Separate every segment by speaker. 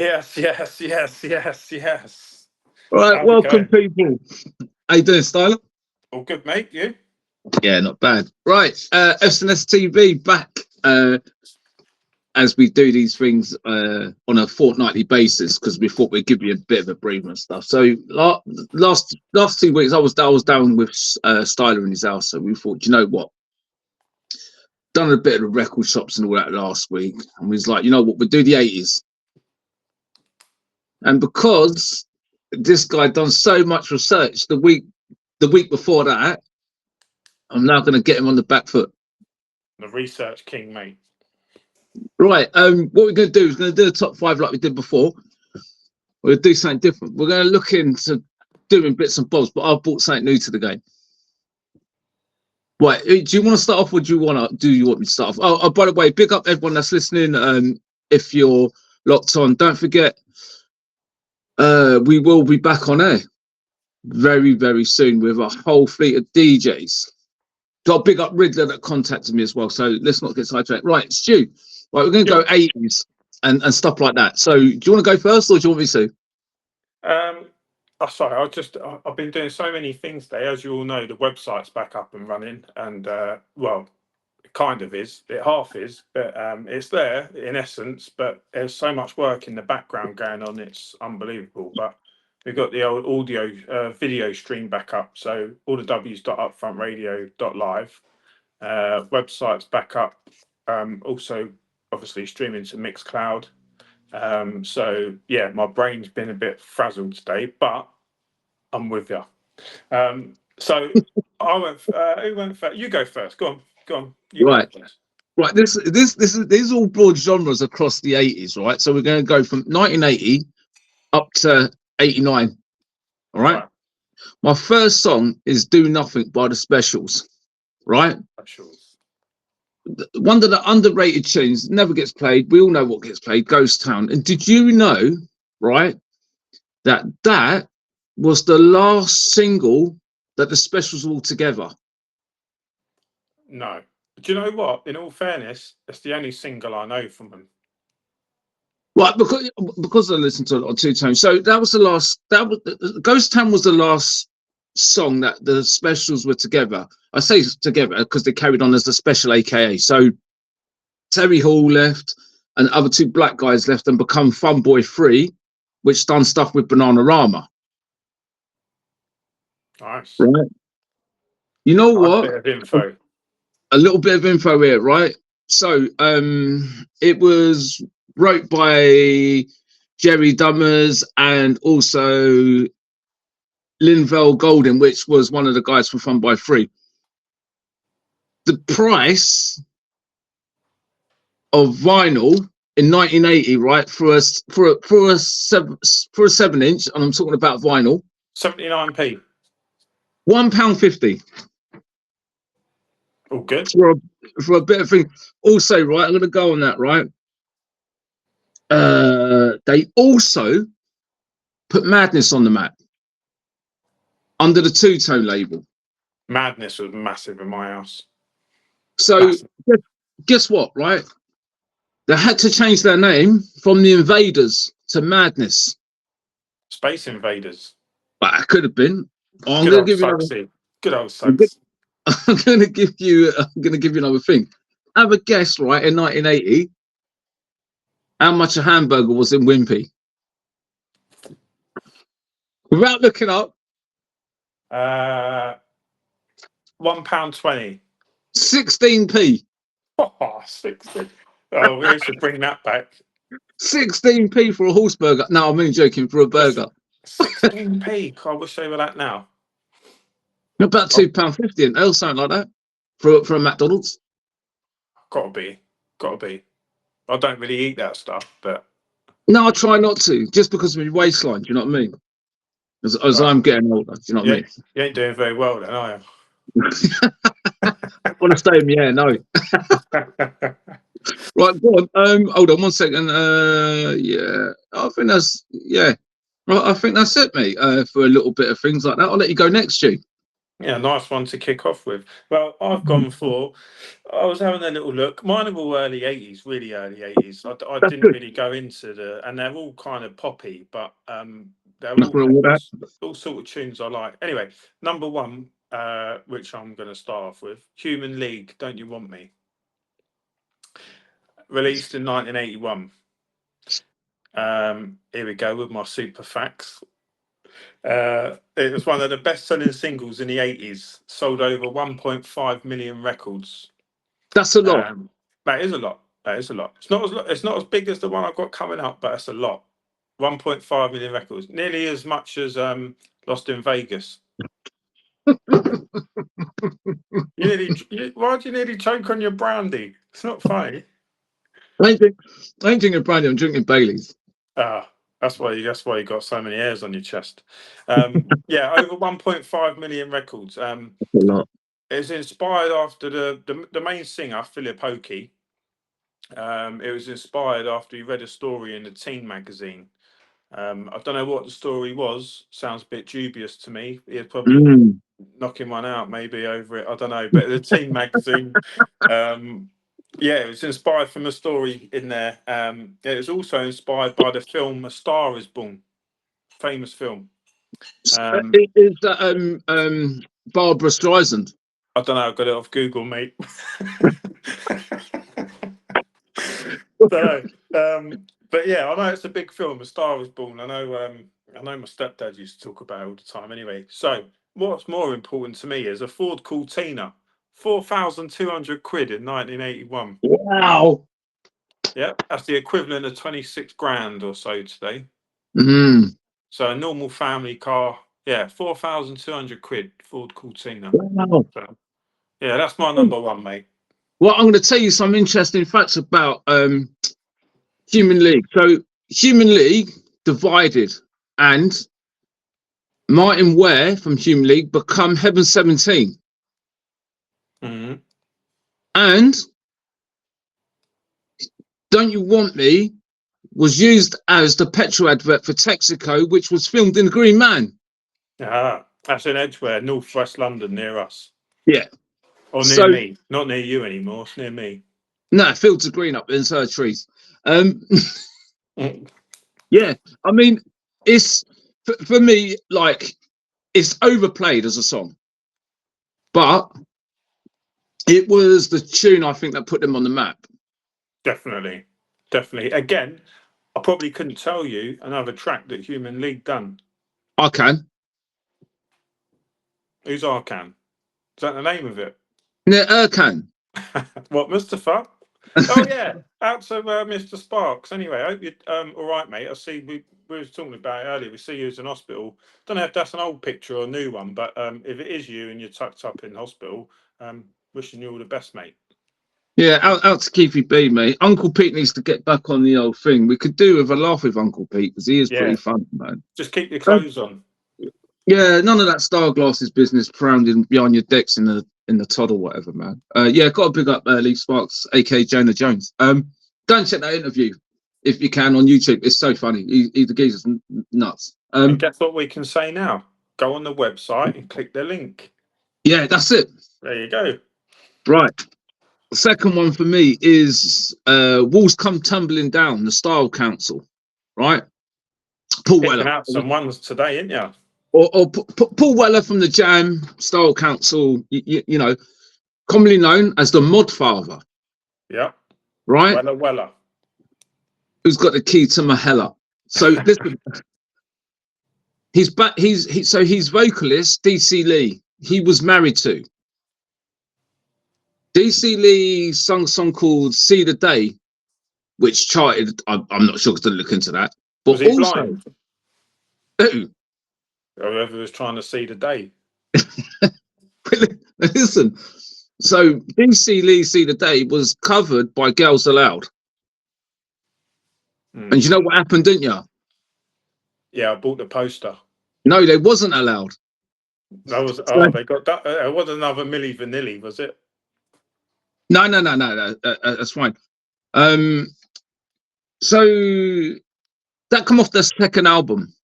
Speaker 1: Yes, yes, yes, yes, yes.
Speaker 2: Right,
Speaker 1: How's it
Speaker 2: welcome
Speaker 1: going?
Speaker 2: people. How you doing, Styler?
Speaker 1: All good, mate. You?
Speaker 2: Yeah, not bad. Right, SNS TV back as we do these things on a fortnightly basis because we thought we'd give you a bit of a breather and stuff. So last 2 weeks I was down with Styler in his house, so we thought, you know what? Done a bit of the record shops and all that last week, and we was like, you know what? We'll do the 80s. And because this guy done so much research the week before that, I'm now going to get him on the back foot.
Speaker 1: The research king, mate.
Speaker 2: Right. What we're going to do is going to do the top 5 like we did before. We're going to do something different. We're going to look into doing bits and bobs, but I've brought something new to the game. Right. Do you want to start off, or do you want me to start off? Oh, by the way, big up everyone that's listening. If you're locked on, don't forget, we will be back on air very, very soon with a whole fleet of DJs. Got big up Riddler that contacted me as well. So let's not get sidetracked. Right, Stu. Right, we're going to go 80s and stuff like that. So do you want to go first, or do you want me to?
Speaker 1: Sorry, I've been doing so many things today. As you all know, the website's back up and running, and well, it kind of is. It half is, but it's there in essence. But there's so much work in the background going on. It's unbelievable. But we've got the old audio video stream back up. So all the w's.upfrontradio.live. Website's back up. Also, obviously streaming to Mixcloud. So yeah, my brain's been a bit frazzled today, but I'm with you. So I went. Who went first? You go first. Go on. You
Speaker 2: right.
Speaker 1: go first.
Speaker 2: Right. This is all broad genres across the 80s. Right. So we're going to go from 1980 up to 89. All right. My first song is "Do Nothing" by the Specials. Right.
Speaker 1: Specials.
Speaker 2: One of the underrated tunes, never gets played. We all know what gets played, Ghost Town. And did you know, right, that was the last single that the Specials all together?
Speaker 1: No. Do you know what? In all fairness, it's the only single I know from them.
Speaker 2: Right, because I listened to it on Two Tone. So that was the last. Ghost Town was the last song that the Specials were together. I say together because they carried on as the Special, aka. So Terry Hall left, and other 2 black guys left and become Fun Boy 3, which done stuff with Bananarama.
Speaker 1: Nice.
Speaker 2: Right. You know what?
Speaker 1: Bit of info.
Speaker 2: A little bit of info here, right? So it was wrote by Jerry Dummers and also Linval Golden, which was one of the guys from Fun Boy 3. The price of vinyl in 1980, right, for a 7-inch, and I'm talking about vinyl,
Speaker 1: 79p.
Speaker 2: £1.50.
Speaker 1: All good.
Speaker 2: For a bit of thing. Also, right, I'm going to go on that, right? They also put Madness on the map under the Two Tone label.
Speaker 1: Madness was massive in my house.
Speaker 2: So guess what, right? They had to change their name from the Invaders to Madness.
Speaker 1: Space Invaders.
Speaker 2: But it could have been.
Speaker 1: I'm going to give you good old Suggs.
Speaker 2: I'm going to give you another thing. Have a guess, right? In 1980, how much a hamburger was in Wimpy? Without looking up.
Speaker 1: £1.20.
Speaker 2: 16p.
Speaker 1: Oh, 16. Oh, we should bring that back.
Speaker 2: 16p for a horse burger. No, I'm only joking, for a burger.
Speaker 1: 16p. I wish they were that now.
Speaker 2: About £2.50 and L, something like that, for a McDonald's. Gotta
Speaker 1: be. I don't really eat that stuff, but
Speaker 2: no, I try not to, just because of my waistline. Do you know what I mean? As right. I'm getting older, do you know what I mean?
Speaker 1: You ain't doing very well then, are you?
Speaker 2: I want to stay in the air, no. Right, go on. Hold on 1 second. Yeah, I think that's it, mate. For a little bit of things like that, I'll let you go next, Stu.
Speaker 1: Yeah, nice one to kick off with. Well, I've gone for. I was having a little look. Mine are all early 80s, really early 80s. I
Speaker 2: That's
Speaker 1: didn't
Speaker 2: good.
Speaker 1: really go into and they're all kind of poppy, but they're
Speaker 2: Nothing wrong with that.
Speaker 1: all sort of tunes I like. Anyway, number one, which I'm going to start off with, Human League, Don't You Want Me, released in 1981. Here we go with my super facts. It was one of the best-selling singles in the 80s. Sold over 1.5 million records.
Speaker 2: That's a lot.
Speaker 1: That is a lot. That is a lot. It's not as big as the one I've got coming up, but it's a lot. 1.5 million records, nearly as much as Lost in Vegas. Why'd you nearly choke on your brandy? It's not funny.
Speaker 2: I ain't drinking brandy. I'm drinking Baileys.
Speaker 1: Ah, that's why you got so many hairs on your chest. Yeah, over 1.5 million records.
Speaker 2: That's a lot.
Speaker 1: It's inspired after the main singer, Philip Oakey. It was inspired after he read a story in the teen magazine. I don't know what the story was. Sounds a bit dubious to me. He'd probably knocking one out maybe over it. I don't know. But the teen magazine, yeah, it was inspired from a story in there. It was also inspired by the film A Star Is Born, famous film.
Speaker 2: Is that Barbara Streisand?
Speaker 1: I don't know. I got it off Google, mate. Don't know. But yeah, I know it's a big film. A Star Is Born. I know my stepdad used to talk about it all the time. Anyway, so what's more important to me is a Ford Cortina, 4,200 quid in 1981.
Speaker 2: Wow.
Speaker 1: Yeah, that's the equivalent of 26 grand or so today. So a normal family car, yeah, 4,200 quid Ford Cortina.
Speaker 2: Wow.
Speaker 1: So, yeah, that's my number one, mate.
Speaker 2: Well, I'm going to tell you some interesting facts about Human League. So Human League divided, and Martin Ware from Human League become Heaven 17.
Speaker 1: Mm-hmm.
Speaker 2: And Don't You Want Me was used as the petrol advert for Texaco, which was filmed in the Green Man.
Speaker 1: Ah, that's in Edgware, northwest London, near us.
Speaker 2: Yeah.
Speaker 1: Or near me. Not near you anymore, it's near me.
Speaker 2: No, fields of green up inside trees. Yeah, I mean, it's for me, like, it's overplayed as a song, but it was the tune, I think, that put them on the map.
Speaker 1: Definitely. Again, I probably couldn't tell you another track that Human League done.
Speaker 2: I can.
Speaker 1: Who's Arkan? Is that the name of it?
Speaker 2: No, Erkan.
Speaker 1: What, Mustafa? Oh yeah, out to Mr. Sparks. Anyway, I hope you're all right, mate. I see we were talking about it earlier. We see you in hospital. Don't know if that's an old picture or a new one, but if it is you and you're tucked up in hospital, wishing you all the best, mate.
Speaker 2: Yeah, out to Keithy B, mate. Uncle Pete needs to get back on the old thing. We could do with a laugh with Uncle Pete because he is pretty fun, man.
Speaker 1: Just keep your clothes on.
Speaker 2: Yeah, none of that star glasses business pounding behind your decks in the Todd or whatever, man. Yeah, got to big up Lee Sparks, aka Jonah Jones. Go and check that interview if you can on YouTube. It's so funny. He the geezer's nuts.
Speaker 1: And guess what we can say now? Go on the website and click the link.
Speaker 2: Yeah, that's it.
Speaker 1: There you go.
Speaker 2: Right. The second one for me is Walls Come Tumbling Down, the Style Council. Right. Paul Weller.
Speaker 1: Out some ones today, ain't you?
Speaker 2: Or Paul Weller from the Jam Style Council, you know, commonly known as the Mod Father.
Speaker 1: Yeah.
Speaker 2: Right?
Speaker 1: Weller.
Speaker 2: Who's got the key to Mahela. So listen, he's vocalist DC Lee. He was married to. DC Lee sung a song called See the Day, which charted. I'm not sure because I didn't look into that. But
Speaker 1: was he
Speaker 2: also,
Speaker 1: blind?
Speaker 2: Who?
Speaker 1: Whoever was trying to see the day.
Speaker 2: Listen, so DC Lee See the Day was covered by Girls Aloud. And you know what happened, didn't you?
Speaker 1: Yeah, I bought the poster.
Speaker 2: No, they wasn't allowed.
Speaker 1: That was they got that. It wasn't another Milli Vanilli, was it?
Speaker 2: No. That's fine. So that come off their second album.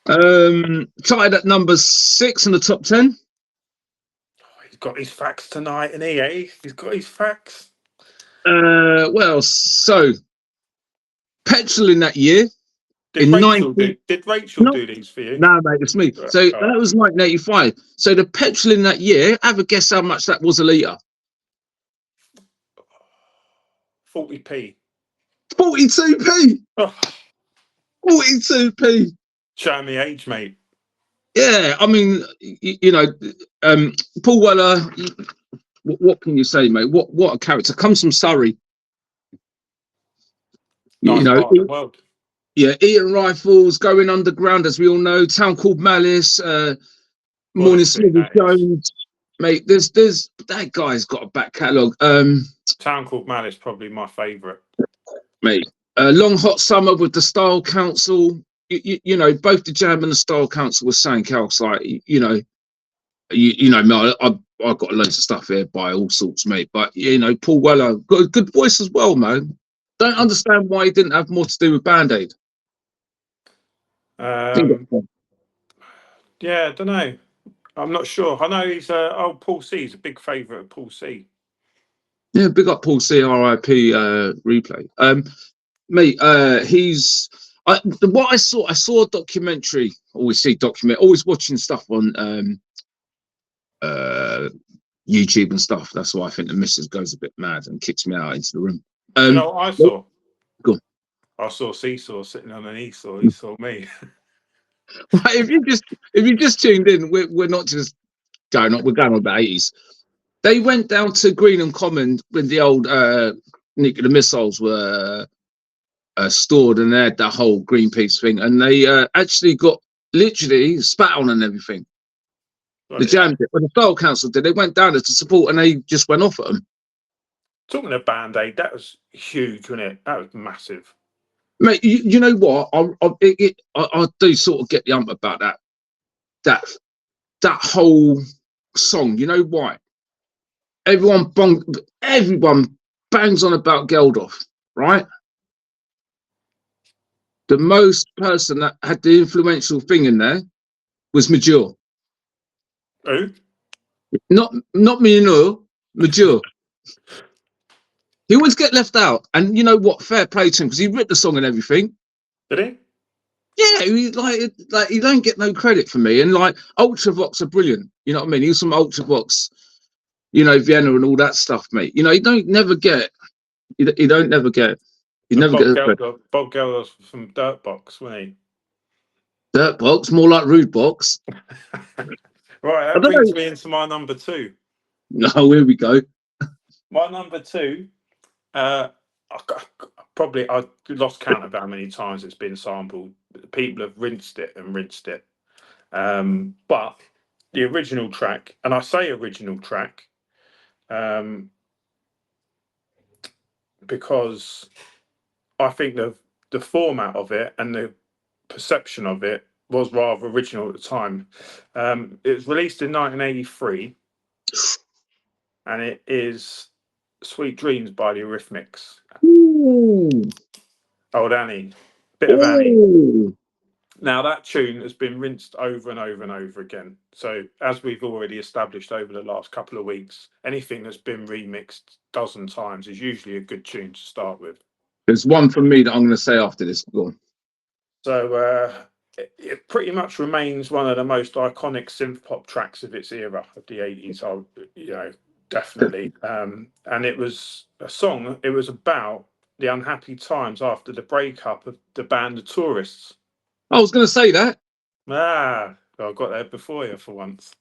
Speaker 2: Charted at number 6 in the top 10.
Speaker 1: He's got his facts tonight, and he's got his facts.
Speaker 2: Well, so Petrol in that year.
Speaker 1: Did Rachel do these for you?
Speaker 2: No, mate, it's me. So that was 1985. So the petrol in that year, have a guess how much that was a litre?
Speaker 1: 40p.
Speaker 2: 42p.
Speaker 1: Oh.
Speaker 2: 42p.
Speaker 1: Showing me age, mate.
Speaker 2: Yeah, I mean, you know, Paul Weller. What can you say, mate? What a character. Comes from Surrey.
Speaker 1: Nice, you know, part of the world.
Speaker 2: Yeah, eating rifles, going underground, as we all know. Town Called Malice, Morning Smithy Jones, mate. There's that guy's got a back catalogue.
Speaker 1: Town Called Malice, probably my favourite,
Speaker 2: mate. Long Hot Summer with the Style Council. You know, both the Jam and the Style Council were saying else like you know, man, I've got loads of stuff here by all sorts, mate. But you know, Paul Weller got a good voice as well, man. Don't understand why he didn't have more to do with Band Aid.
Speaker 1: Yeah, I don't know. I'm not sure. I know he's Paul C. He's a big favourite of Paul C.
Speaker 2: Yeah, big up Paul C. R.I.P. Replay. Mate, he's what I saw a documentary. Always watching stuff on YouTube and stuff. That's why I think the missus goes a bit mad and kicks me out into the room.
Speaker 1: You know what I saw?
Speaker 2: Go on.
Speaker 1: I saw Seesaw sitting on an Esau. He saw me.
Speaker 2: Right, if you just tuned in, we're not just going on. We're going on about 80s. They went down to Greenham Common when the old nuclear missiles were stored, and they had that whole Greenpeace thing, and they actually got literally spat on and everything. The Jam did, but the Style Council did. They went down there to support, and they just went off at them.
Speaker 1: Talking of Band Aid, that was huge, wasn't it? That was massive.
Speaker 2: Mate, you know what? I do sort of get the ump about that whole song. You know why? Everyone bangs on about Geldof, right? The most person that had the influential thing in there was Major.
Speaker 1: Who?
Speaker 2: Not me, you know, Major. He always get left out, and you know what? Fair play to him because he wrote the song and everything.
Speaker 1: Did he?
Speaker 2: Yeah, he like he don't get no credit for me. And like Ultravox are brilliant. You know what I mean? He was from Ultravox, you know, Vienna and all that stuff, mate. You know, he don't never get. He don't never get. He never get.
Speaker 1: Bob Geldof from Dirtbox, wasn't he?
Speaker 2: Dirtbox, more like Rude Box.
Speaker 1: Right, that brings me into my number 2.
Speaker 2: No, here we go.
Speaker 1: My number 2. I lost count of how many times it's been sampled. People have rinsed it and rinsed it. But the original track, and I say original track, because I think the format of it and the perception of it was rather original at the time. It was released in 1983, and it is Sweet Dreams by the Eurythmics.
Speaker 2: Ooh.
Speaker 1: Old Annie. Bit of Annie. Now, that tune has been rinsed over and over and over again. So, as we've already established over the last couple of weeks, anything that's been remixed a dozen times is usually a good tune to start with.
Speaker 2: There's one from me that I'm going to say after this. Go on.
Speaker 1: So, it pretty much remains one of the most iconic synth pop tracks of its era, of the 80s. You know, definitely. And it was a song. It was about the unhappy times after the breakup of the band The Tourists.
Speaker 2: I was going to say that.
Speaker 1: I got there before you for once.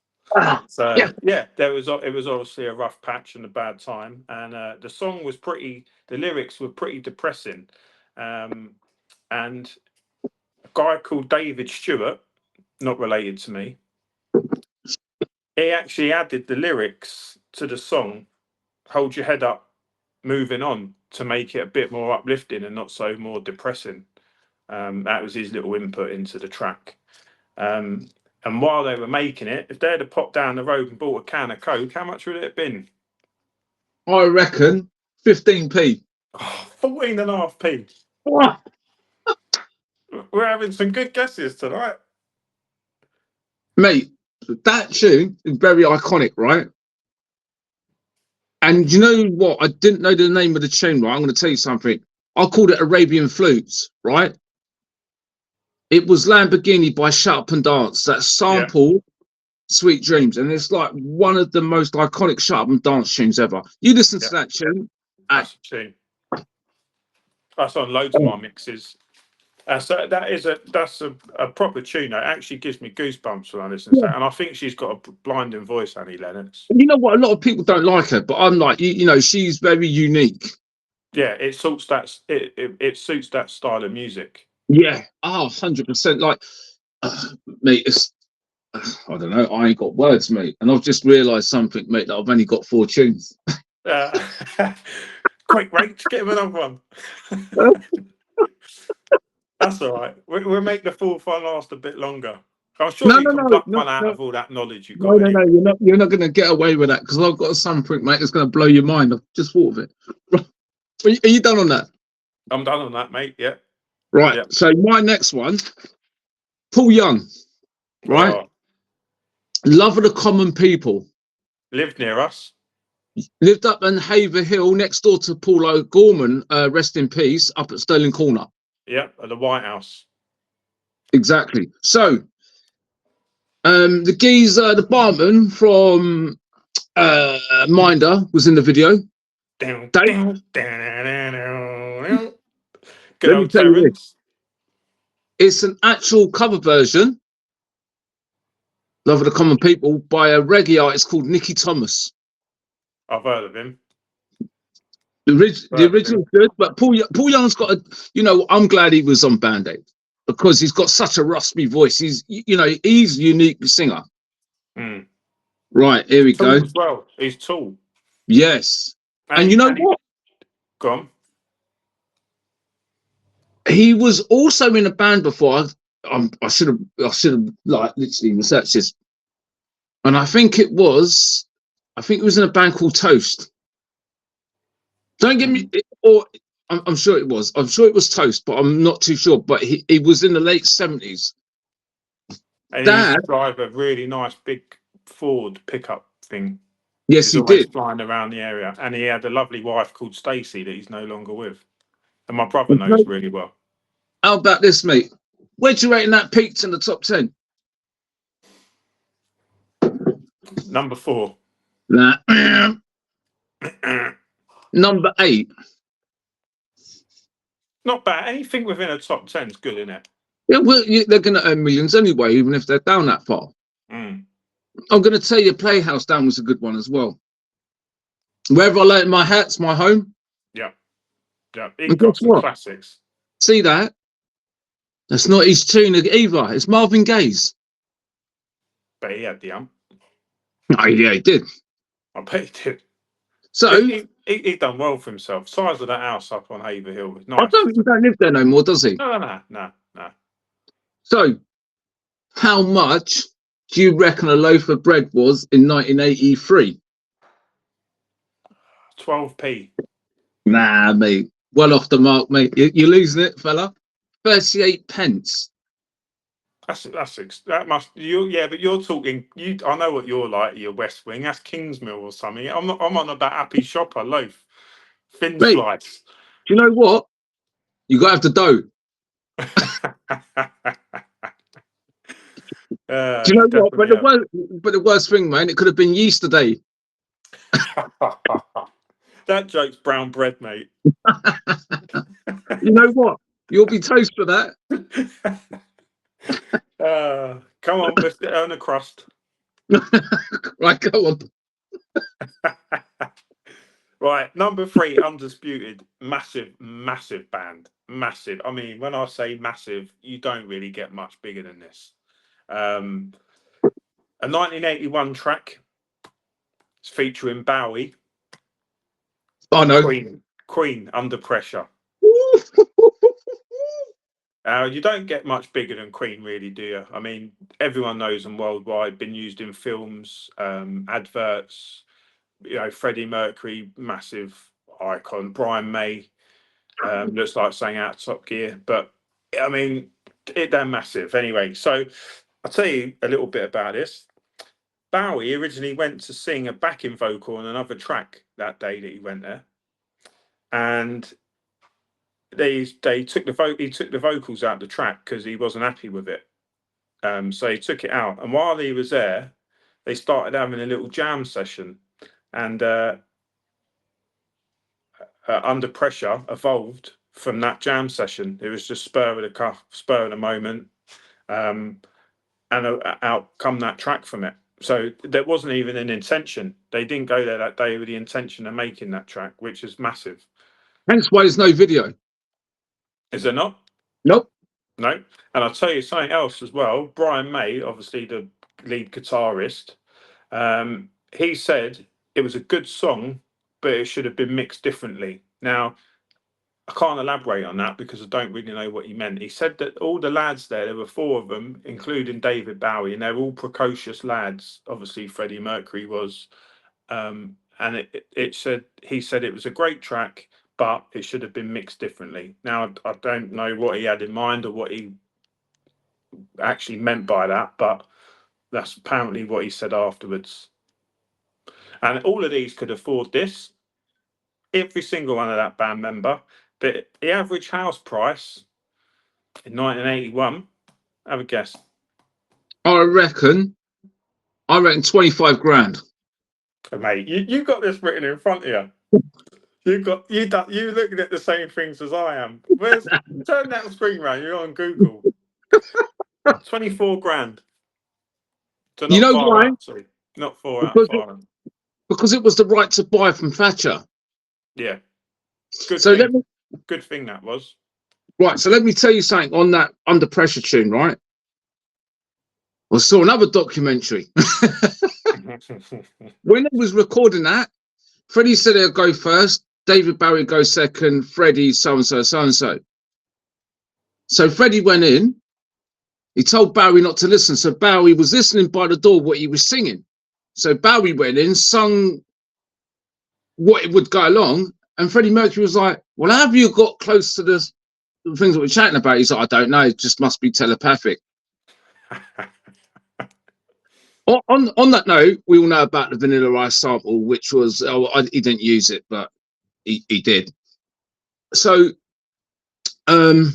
Speaker 1: So yeah, it was obviously a rough patch and a bad time, and the song was the lyrics were pretty depressing, and a guy called David Stewart, not related to me, he actually added the lyrics to the song "Hold Your Head Up, Moving On" to make it a bit more uplifting and not so more depressing. That was his little input into the track. And while they were making it, if they had popped down the road and bought a can of Coke, how much would it have been?
Speaker 2: I reckon 15p.
Speaker 1: 14.5p.
Speaker 2: What?
Speaker 1: We're having some good guesses tonight.
Speaker 2: Mate, that tune is very iconic, right? And you know what? I didn't know the name of the tune, right? I'm going to tell you something. I called it Arabian Flutes, right? It was Lamborghini by Shut Up and Dance, that
Speaker 1: Yeah,
Speaker 2: sample Sweet Dreams. And it's like one of the most iconic Shut Up and Dance tunes ever. You listen to
Speaker 1: yeah,
Speaker 2: that tune.
Speaker 1: that's a tune. That's on loads of our mixes. So that's a proper tune. It actually gives me goosebumps when I listen to that. And I think she's got a blinding voice, Annie Lennox.
Speaker 2: You know what? A lot of people don't like her, but I'm like, you know, she's very unique.
Speaker 1: Yeah, it suits it suits that style of music.
Speaker 2: Yeah. Oh, 100%. Like, mate, it's, I don't know. I ain't got words, mate. And I've just realised something, mate, that I've only got 4 tunes.
Speaker 1: Uh, quick, Rach, get him another one. That's all right. We'll make the fourth one last a bit longer. I'm sure
Speaker 2: No,
Speaker 1: you
Speaker 2: no,
Speaker 1: can
Speaker 2: no,
Speaker 1: pluck
Speaker 2: no,
Speaker 1: one out
Speaker 2: no,
Speaker 1: of all that knowledge you
Speaker 2: no,
Speaker 1: got
Speaker 2: no, no.
Speaker 1: anyway.
Speaker 2: You're not going to get away with that because I've got something, mate, that's going to blow your mind. I've just thought of it. Are you done on that?
Speaker 1: I'm done on that, mate. Yeah.
Speaker 2: Right.
Speaker 1: Yeah.
Speaker 2: So my next one, Paul Young, right?
Speaker 1: Oh,
Speaker 2: Love of the Common People.
Speaker 1: lived near us.
Speaker 2: Lived up in Haver Hill, next door to Paul O'Gorman, rest in peace, up at Stirling Corner.
Speaker 1: Yeah, at the White House.
Speaker 2: Exactly. So, the geezer, the barman from Minder was in the video.
Speaker 1: Down,
Speaker 2: Dave,
Speaker 1: down, down, down, down. Good
Speaker 2: let me
Speaker 1: old
Speaker 2: tell you this.
Speaker 1: Terence.
Speaker 2: It's an actual cover version, Love of the Common People, by a reggae artist called Nicky Thomas.
Speaker 1: I've heard of him.
Speaker 2: The original's good, but Paul Young's got a, you know, I'm glad he was on Band Aid because he's got such a raspy voice. He's, you know, he's a unique singer.
Speaker 1: Mm.
Speaker 2: Right, here we
Speaker 1: Tall
Speaker 2: go.
Speaker 1: as well. He's tall.
Speaker 2: Yes. And you know what?
Speaker 1: Go on.
Speaker 2: He was also in a band before. I should have like literally researched this. And I think it was in a band called Toast. Don't get me, or I'm sure it was. I'm sure it was Toast, but I'm not too sure. But he was in the late 70s.
Speaker 1: And he used to drive a really nice big Ford pickup thing.
Speaker 2: Yes,
Speaker 1: He's
Speaker 2: he
Speaker 1: always
Speaker 2: did.
Speaker 1: flying around the area. And he had a lovely wife called Stacey that he's no longer with. And my brother knows really well.
Speaker 2: How about this, mate? Where'd you rate that peaked in the top 10?
Speaker 1: Number 4.
Speaker 2: Nah. Number 8.
Speaker 1: Not bad. Anything within a top 10 is good, isn't it?
Speaker 2: Yeah, well, they're going to earn millions anyway, even if they're down that far.
Speaker 1: Mm.
Speaker 2: I'm going to tell you, Playhouse Down was a good one as well. Wherever I lay my hat's my home.
Speaker 1: Yeah. Yeah. He got some classics.
Speaker 2: See that? That's not his tune either. It's Marvin Gaye's.
Speaker 1: But he had the
Speaker 2: Oh, yeah, he did.
Speaker 1: I bet he did.
Speaker 2: So
Speaker 1: he done well for himself. Size of that house up on Haver Hill was nice.
Speaker 2: he don't live there no more, does he?
Speaker 1: No.
Speaker 2: So, how much do you reckon a loaf of bread was in 1983?
Speaker 1: 12p.
Speaker 2: Nah, mate. Well off the mark, mate. You're losing it, fella. 38 pence.
Speaker 1: That must you. Yeah, but you're talking. I know what you're like. Your West Wing. That's Kingsmill or something. I'm on about Happy Shopper loaf, thin
Speaker 2: Mate,
Speaker 1: slice.
Speaker 2: do you know what? You got to have the dough. Do you know what? But the worst thing, man, it could have been yesterday.
Speaker 1: That joke's brown bread, mate.
Speaker 2: You know what? You'll be toast for that.
Speaker 1: Come on, let's earn a crust.
Speaker 2: Right, go on.
Speaker 1: Right, number 3, Undisputed. Massive band. Massive. I mean, when I say massive, you don't really get much bigger than this. A 1981 track. It's featuring Bowie.
Speaker 2: Oh, no.
Speaker 1: Queen, Under Pressure. You don't get much bigger than Queen, really, do you? I mean, everyone knows them worldwide, been used in films, adverts. You know, Freddie Mercury, massive icon. Brian May, looks like saying out Top Gear. But, I mean, they're massive. Anyway, so I'll tell you a little bit about this. Bowie originally went to sing a backing vocal on another track that day that he went there, and they took he took the vocals out of the track because he wasn't happy with it. So he took it out, and while he was there, they started having a little jam session, and Under Pressure evolved from that jam session. It was just spur of the cuff, spur of the moment, and out come that track from it. So there wasn't even an intention. They didn't go there that day with the intention of making that track, which is massive.
Speaker 2: Hence why there's no video.
Speaker 1: Is there not?
Speaker 2: Nope.
Speaker 1: No. And I'll tell you something else as well. Brian May, obviously the lead guitarist, he said it was a good song, but it should have been mixed differently. Now, I can't elaborate on that because I don't really know what he meant. He said that all the lads there were 4 of them, including David Bowie, and they're all precocious lads. Obviously, Freddie Mercury was. And he said it was a great track, but it should have been mixed differently. Now, I don't know what he had in mind or what he actually meant by that, but that's apparently what he said afterwards. And all of these could afford this. Every single one of that band member. But the average house price in 1981, have a guess.
Speaker 2: I reckon 25 grand.
Speaker 1: Oh, mate, you got this written in front of you. You looking at the same things as I am. Turn that screen round. You're on Google. 24 grand. So not
Speaker 2: You know
Speaker 1: far
Speaker 2: why?
Speaker 1: out, sorry. Not far out.
Speaker 2: Because it was the right to buy from Thatcher.
Speaker 1: Yeah. Good
Speaker 2: So
Speaker 1: thing. Good thing that was.
Speaker 2: Right, so let me tell you something on that Under Pressure tune, right? I saw another documentary. When it was recording that, Freddie said he'll go first, David Bowie go second, Freddie so-and-so, so-and-so. So Freddie went in, he told Bowie not to listen, so Bowie was listening by the door what he was singing. So Bowie went in, sung what it would go along, and Freddie Mercury was like, well, how have you got close to the things that we're chatting about? He's like, I don't know, it just must be telepathic. On that note, we all know about the Vanilla Ice sample, which was, he didn't use it, but he did. So, I'm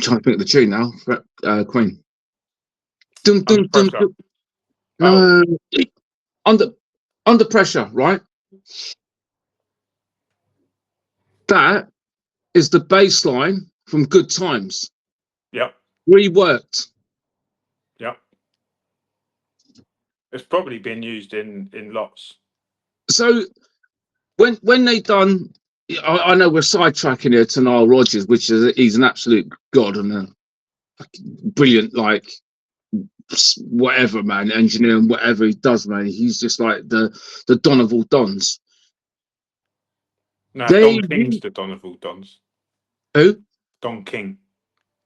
Speaker 2: trying to think of the tune now, Queen. Dun, dun, dun, dun. No, under Pressure, right? That is the bass line from Good Times.
Speaker 1: Yep.
Speaker 2: Reworked.
Speaker 1: Yep. It's probably been used in lots.
Speaker 2: So when they done, I know we're sidetracking here to Nile Rodgers, which is he's an absolute god and a brilliant, like, whatever, man, engineering, whatever he does, man. He's just like the Don of all Dons.
Speaker 1: No, Don King's the Don of all Dons.
Speaker 2: Who?
Speaker 1: Don King.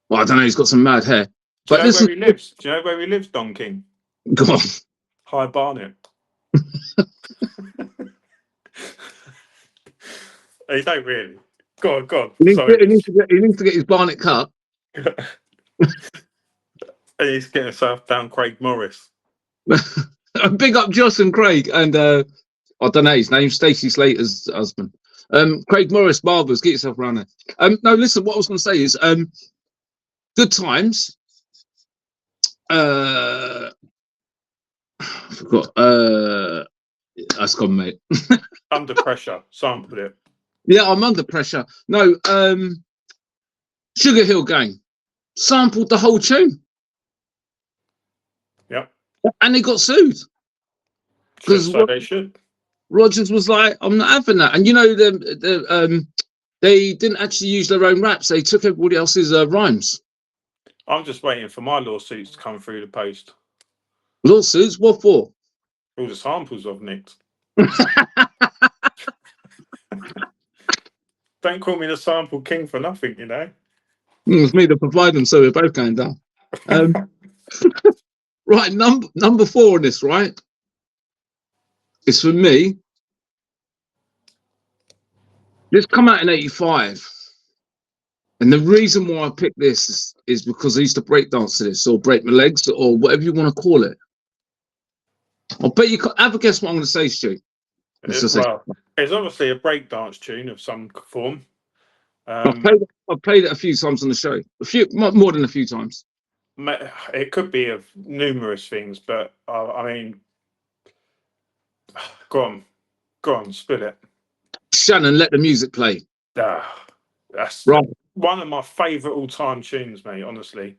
Speaker 2: Well, I don't know. He's got some mad hair.
Speaker 1: Do you know where he lives? Do you know where he lives, Don King?
Speaker 2: Go on.
Speaker 1: High Barnet. He don't really. Go on.
Speaker 2: He needs to get his Barnet cut.
Speaker 1: And he's getting himself down Craig Morris.
Speaker 2: Big up Joss and Craig and I don't know his name, Stacey Slater's husband. Craig Morris Barbers, get yourself around there. No, listen, what I was going to say is Good Times. I forgot. That's gone, mate.
Speaker 1: Under Pressure, sampled it.
Speaker 2: Yeah, I'm Under Pressure. No, Sugar Hill Gang sampled the whole tune.
Speaker 1: Yep.
Speaker 2: And they got sued.
Speaker 1: Because so they should.
Speaker 2: Rogers was like, I'm not having that. And you know, they didn't actually use their own raps. They took everybody else's rhymes.
Speaker 1: I'm just waiting for my lawsuits to come through the post.
Speaker 2: Lawsuits? What for?
Speaker 1: All the samples I've nicked. Don't call me the sample king for nothing, you know.
Speaker 2: It was me to provide them, so we're both going down. Right, number 4 on this, right? It's for me. This come out in 85. And the reason why I picked this is because I used to break dance to this, or break my legs, or whatever you want to call it. I'll bet you can't have a guess what I'm going to say, Stu.
Speaker 1: Well, it's obviously a breakdance tune of some form.
Speaker 2: I've played it a few times on the show, more than a few times.
Speaker 1: It could be of numerous things, but I mean, go on, spit it.
Speaker 2: Shannon, let the music play.
Speaker 1: That's
Speaker 2: right.
Speaker 1: One of my favourite all-time tunes, mate. Honestly,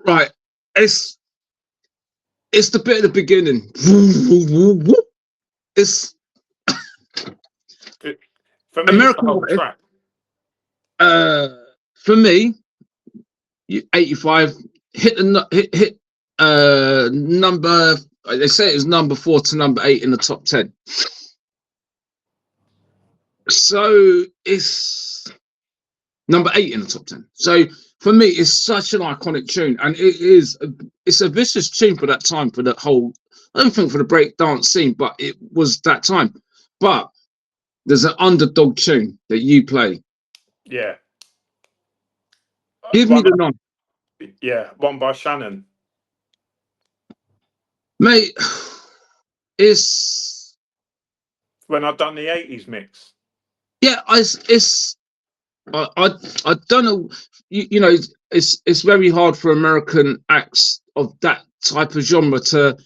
Speaker 2: right. It's the bit at the beginning. It's
Speaker 1: for me, it's the whole track.
Speaker 2: For me, 85 hit number. They say it was number 4 to number 8 in the top 10. So it's number 8 in the top 10. So for me, it's such an iconic tune, and it's a vicious tune for that time, for the whole, I don't think for the break dance scene, but it was that time. But there's an underdog tune that you play.
Speaker 1: Yeah.
Speaker 2: Give me the nod.
Speaker 1: Yeah, one by Shannon.
Speaker 2: Mate, it's
Speaker 1: when I've done the 80s mix.
Speaker 2: Yeah, I don't know. You know, it's very hard for American acts of that type of genre to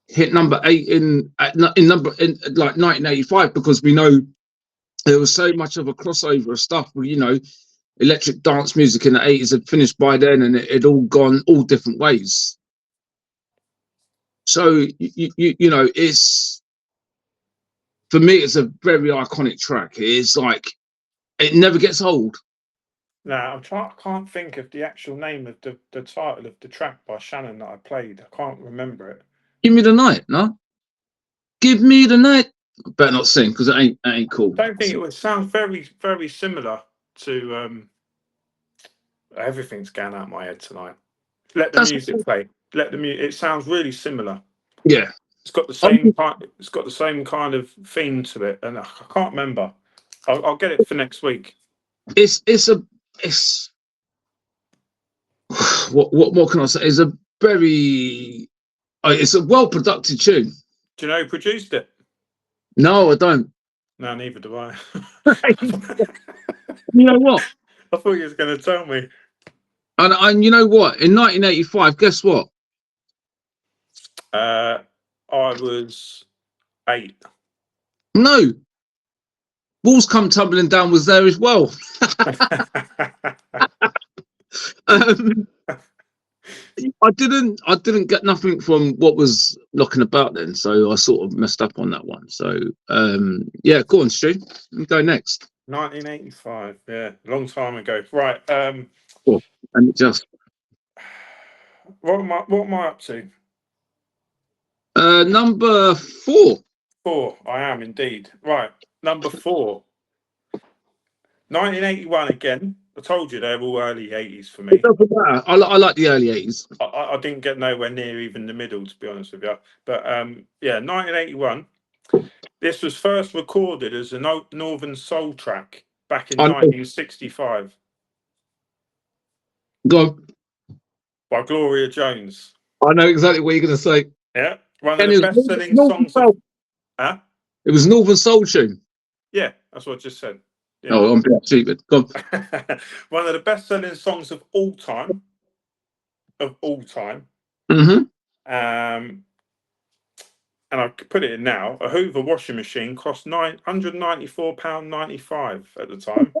Speaker 2: hit number 8 in like 1985, because we know there was so much of a crossover of stuff. You know, electric dance music in the 80s had finished by then, and it had all gone all different ways. So you know, it's, for me, it's a very iconic track. It's like, it never gets old.
Speaker 1: No, I can't think of the actual name of the title of the track by Shannon that I played. I can't remember it.
Speaker 2: Give me the night, no? Give me the night. I better not sing, because it ain't cool.
Speaker 1: I don't think it would sound very, very similar to everything's going out of my head tonight. Let the music play. Let the music. It sounds really similar.
Speaker 2: Yeah,
Speaker 1: it's got the same kind. It's got the same kind of theme to it, and I can't remember. I'll get it for next week.
Speaker 2: It's what can I say? It's a very, it's a well produced tune.
Speaker 1: Do you know who produced it?
Speaker 2: No, I don't.
Speaker 1: No, neither do I.
Speaker 2: You know what?
Speaker 1: I thought you was going to tell me.
Speaker 2: And you know what? In 1985, guess what?
Speaker 1: I was 8.
Speaker 2: No. Walls Come Tumbling Down was there as well. I didn't get nothing from what was knocking about then, so I sort of messed up on that one. So yeah, go on, Stu. Go next.
Speaker 1: 1985, yeah, a long time ago. Right.
Speaker 2: Cool. And just
Speaker 1: what am I up to?
Speaker 2: Number 4.
Speaker 1: 4. I am indeed. Right. Number 4. 1981 again. I told you they're all early 80s for me.
Speaker 2: It doesn't matter. I like the early 80s.
Speaker 1: I didn't get nowhere near even the middle, to be honest with you. But yeah, 1981. This was first recorded as a Northern Soul track back in 1965.
Speaker 2: Go.
Speaker 1: By Gloria Jones.
Speaker 2: I know exactly what you're going to say.
Speaker 1: Yeah, one of the best-selling songs. Huh?
Speaker 2: It was Northern Soul tune.
Speaker 1: Yeah, that's what I just said. Yeah.
Speaker 2: Oh, I'm being stupid. Go on.
Speaker 1: One of the best-selling songs of all time.
Speaker 2: Mm-hmm.
Speaker 1: And I could put it in now. A Hoover washing machine cost £994.95 at the time.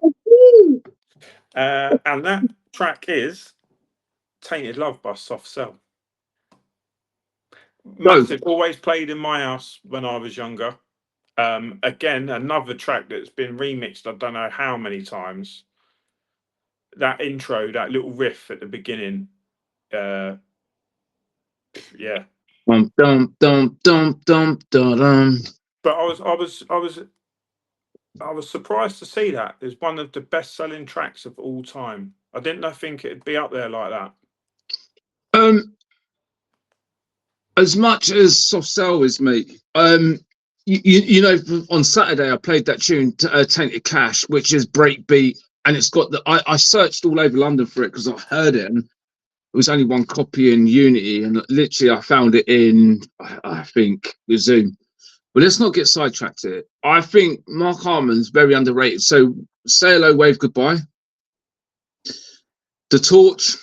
Speaker 1: And that track is Tainted Love by Soft Cell. Massive. Always played in my house when I was younger. Again, another track that's been remixed, I don't know how many times. That intro, that little riff at the beginning. Yeah.
Speaker 2: Dum dum dum dum dum dum.
Speaker 1: But I was surprised to see that as one of the best-selling tracks of all time. I didn't think it'd be up there like that.
Speaker 2: As much as Soft Cell is, mate. You know, on Saturday I played that tune, Tainted Cash, which is breakbeat, and it's got the. I searched all over London for it because I heard it, and it was only one copy in Unity, and literally I found it in I think the Zoom. But let's not get sidetracked here. I think Mark Harmon's very underrated. So Say Hello, Wave Goodbye, The Torch,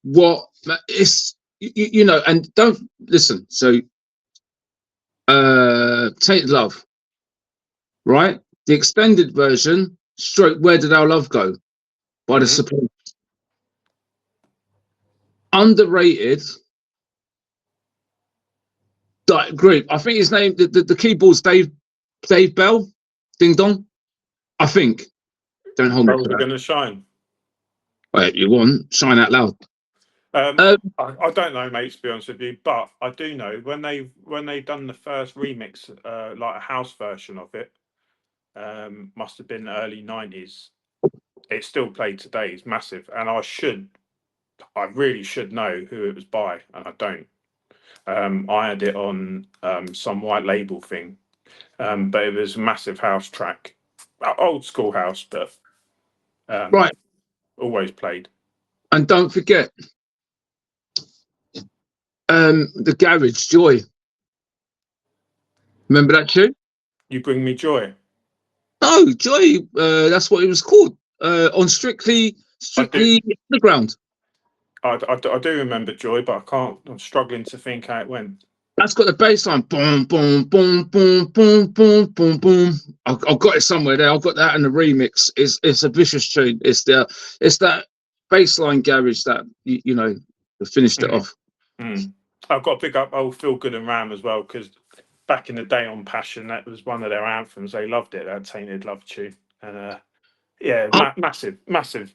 Speaker 2: what it's you know, and don't listen. So Tainted Love, right? The extended version, stroke Where Did Our Love Go by the Support. Underrated group. I think his name, the keyboard's Dave Bell, Ding Dong. I think. Don't hold me to that.
Speaker 1: Going to shine.
Speaker 2: Wait, you want shine out loud?
Speaker 1: I don't know, mate. To be honest with you, but I do know when they done the first remix, like a house version of it, must have been early 90s. It's still played today. It's massive, and I really should know who it was by, and I don't. I had it on some white label thing, but it was a massive house track, old school house, but
Speaker 2: right,
Speaker 1: always played.
Speaker 2: And don't forget, the Garage Joy. Remember that tune?
Speaker 1: You Bring Me Joy.
Speaker 2: No, Joy. That's what it was called. On Strictly Underground.
Speaker 1: I do remember Joy, but I can't. I'm struggling to think how it went.
Speaker 2: That's got the bass line. Boom, boom, boom, boom, boom, boom, boom, boom. I've got it somewhere there. I've got that in the remix. It's a vicious tune. It's that bass line garage that you know finished it off.
Speaker 1: I've got to pick up old Feel Good and Ram as well, because back in the day on Passion, that was one of their anthems. They loved it. That Tainted Love tune, and massive.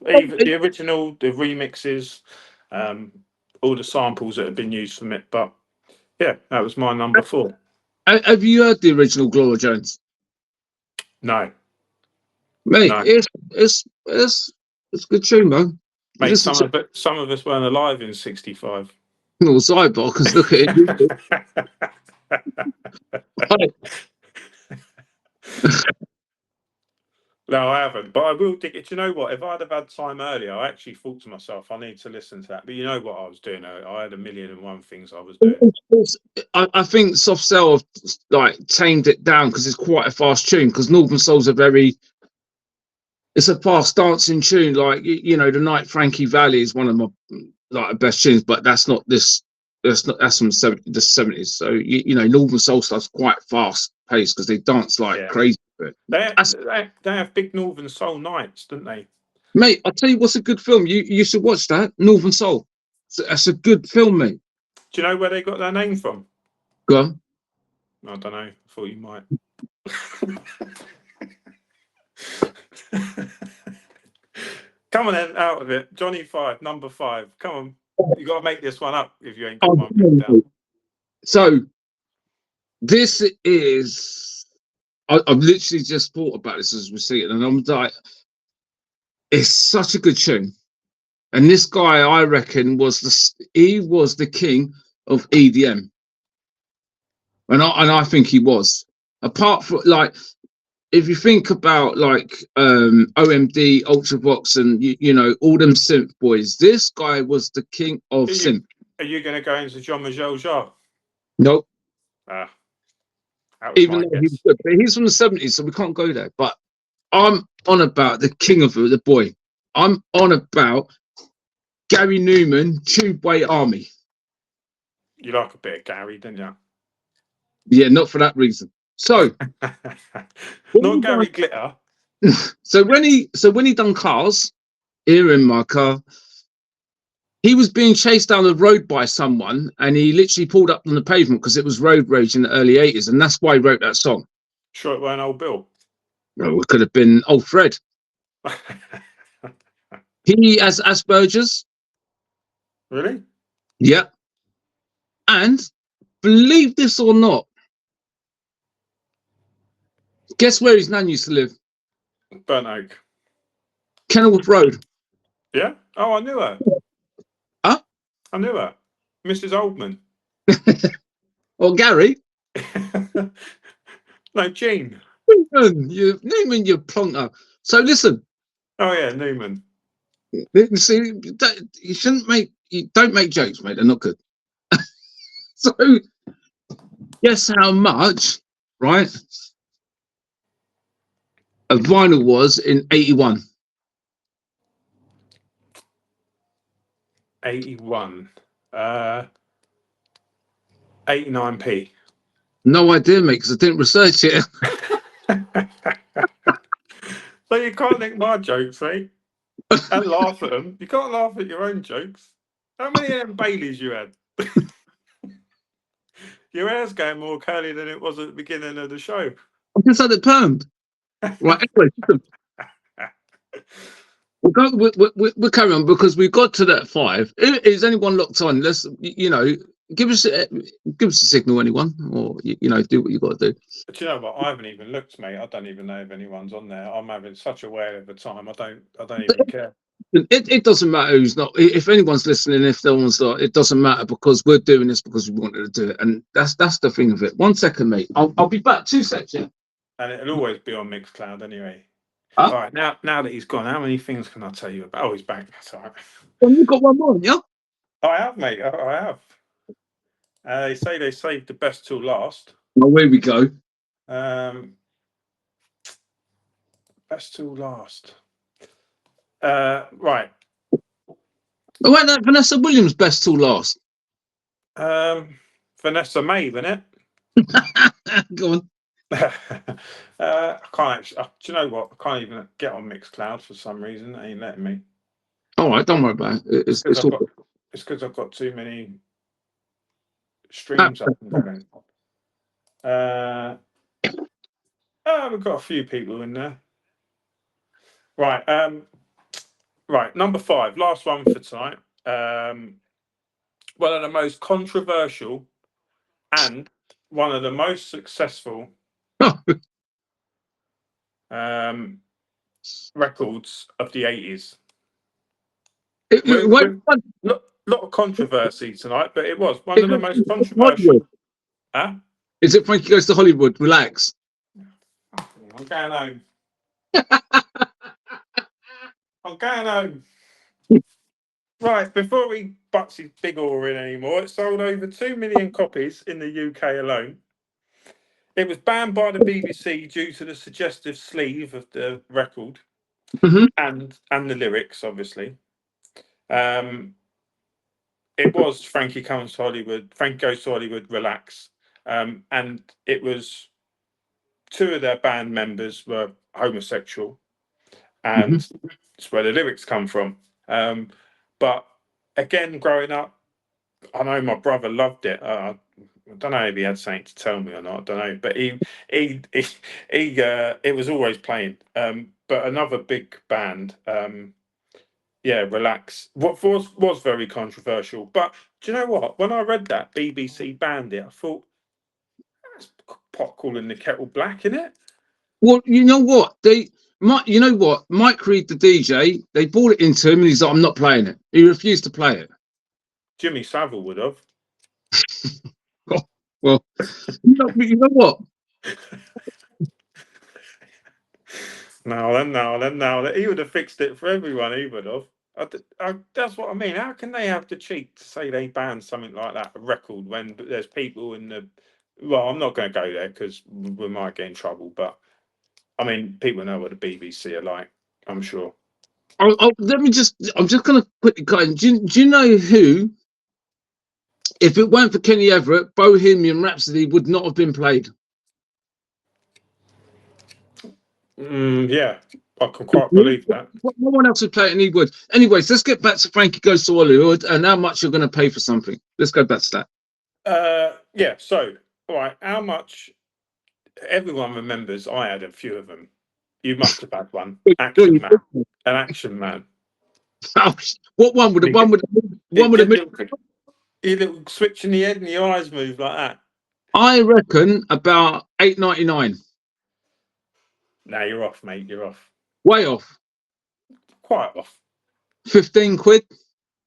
Speaker 1: Even the original, the remixes, all the samples that have been used from it. But yeah, that was my number 4.
Speaker 2: Have you heard the original Gloria Jones?
Speaker 1: No,
Speaker 2: mate. No. It's a good tune, man.
Speaker 1: Mate, some of us weren't alive in '65.
Speaker 2: No, sidebar, because look at it.
Speaker 1: No, I haven't, but I will dig it. Do you know what? If I'd have had time earlier, I actually thought to myself, I need to listen to that. But you know what I was doing? I had 1,000,001 things I was doing.
Speaker 2: I think Soft Cell have like tamed it down because it's quite a fast tune. Because Northern Soul's it's a fast dancing tune. Like you know, the Night Frankie Valley is one of my best tunes, but that's not this. That's from the 70s. So you know, Northern Soul stuff's quite fast paced because they dance like crazy.
Speaker 1: They have big Northern Soul nights, don't they?
Speaker 2: Mate, I'll tell you what's a good film. You should watch that, Northern Soul. That's a good film, mate.
Speaker 1: Do you know where they got their name from?
Speaker 2: Go on.
Speaker 1: I don't know. I thought you might. Come on then, out of it. Johnny 5, number 5. Come on. You got to make this one up if you ain't got one down.
Speaker 2: So, this is... I've literally just thought about this as we see it, and I'm like, it's such a good tune. And this guy, I reckon, was the king of EDM. And I think he was. Apart from, like, if you think about, like, OMD, Ultravox, and, you know, all them synth boys, this guy was the king of synth.
Speaker 1: Are you going to go into Jean-Michel Jarre?
Speaker 2: Nope.
Speaker 1: Even though
Speaker 2: he's good, but he's from the 70s, so we can't go there. But I'm on about the king of the boy. I'm on about Gary Newman, Tubeway Army.
Speaker 1: You like a bit of Gary, didn't you?
Speaker 2: Yeah, not for that reason. So,
Speaker 1: not Gary Glitter.
Speaker 2: So when he done Cars, here in my car, he was being chased down the road by someone, and he literally pulled up on the pavement because it was road rage in the early 80s, and that's why he wrote that song.
Speaker 1: Sure it weren't old Bill?
Speaker 2: No, it could have been old Fred. He has Asperger's.
Speaker 1: Really?
Speaker 2: Yeah. And believe this or not, guess where his nan used to live?
Speaker 1: Burnt Oak.
Speaker 2: Kenilworth Road.
Speaker 1: Yeah? Oh, I knew her.
Speaker 2: Huh?
Speaker 1: I knew her. Mrs. Oldman.
Speaker 2: Or Gary.
Speaker 1: No, Jean.
Speaker 2: Newman, you plonker. So listen,
Speaker 1: Oh yeah, Newman.
Speaker 2: You see, you don't make jokes, mate. They're not good. So, guess how much, right? A vinyl was in 81.
Speaker 1: 81. 89p.
Speaker 2: No idea, mate, because I didn't research it.
Speaker 1: So you can't nick my jokes, eh? And laugh at them. You can't laugh at your own jokes. How many of them Baileys you had? Your hair's going more curly than it was at the beginning of the show.
Speaker 2: I just had it permed. Right, anyway, we'll carry on because we got to that 5. Is anyone locked on? Let's, give us a signal, anyone, or do what you got to do.
Speaker 1: But you know what? I haven't even looked, mate. I don't even know if anyone's on there. I'm having such a whale of a time. I don't even care.
Speaker 2: It doesn't matter who's not. If anyone's listening, if no one's not, it doesn't matter because we're doing this because we wanted to do it, and that's the thing of it. 1 second, mate. I'll be back. 2 seconds. Yeah.
Speaker 1: And it'll always be on Mixcloud anyway.
Speaker 2: Huh?
Speaker 1: All right, now that he's gone, how many things can I tell you about? Oh, he's back. That's all right.
Speaker 2: Well, you've got one more, yeah?
Speaker 1: I have, mate. I have. They say they saved the best till last.
Speaker 2: Oh, here we go.
Speaker 1: Best till last. Right.
Speaker 2: Oh, wait, that Vanessa Williams best till last.
Speaker 1: Vanessa May, isn't
Speaker 2: it? Go on.
Speaker 1: I can't actually. Do you know what? I can't even get on Mixcloud for some reason. It ain't letting me.
Speaker 2: All right, don't worry about it. It's
Speaker 1: because I've got too many streams up and going. We've got a few people in there. Right. Right. Number 5, last one for tonight. One of the most controversial and one of the most successful records of the 80s. Lot of controversy tonight, but it was one of the most controversial. Huh?
Speaker 2: Is it Frankie Goes to Hollywood? Relax.
Speaker 1: I'm going home. I'm going home. Right, before he butts his big oar in anymore, it sold over 2 million copies in the UK alone. It was banned by the BBC due to the suggestive sleeve of the record and the lyrics, obviously. It was Frankie Goes to Hollywood, Relax. And it was 2 of their band members were homosexual, and that's where the lyrics come from. But again, growing up, I know my brother loved it. I don't know if he had something to tell me or not. I don't know, but it was always playing. But another big band, Relax. What was very controversial. But do you know what? When I read that BBC banned it, I thought that's pot calling the kettle black, isn't it?
Speaker 2: Well, you know what? Mike Reed, the DJ, they brought it into him and he's like, I'm not playing it. He refused to play it.
Speaker 1: Jimmy Savile would have.
Speaker 2: Well, you know what?
Speaker 1: No. He would have fixed it for everyone. He would have. That's what I mean. How can they have the cheek to say they banned something like that, a record, when there's people in the... Well, I'm not going to go there because we might get in trouble. But, I mean, people know what the BBC are like, I'm sure.
Speaker 2: I'm just going to quickly cut in. Do you know who, if it weren't for Kenny Everett, Bohemian Rhapsody would not have been played?
Speaker 1: Yeah, I can quite believe that.
Speaker 2: No one else would play it and he would. Anyways, let's get back to Frankie Goes to Hollywood and how much you're going to pay for something. Let's go back to
Speaker 1: that. Yeah, so, all right, how much... Everyone remembers I had a few of them. You must have had one. Action Man. An Action Man.
Speaker 2: What one would have...
Speaker 1: Your little switch in the head and your eyes move like that.
Speaker 2: I reckon about $8.99.
Speaker 1: No, you're off, mate. You're off.
Speaker 2: Way off.
Speaker 1: Quite off.
Speaker 2: 15 quid.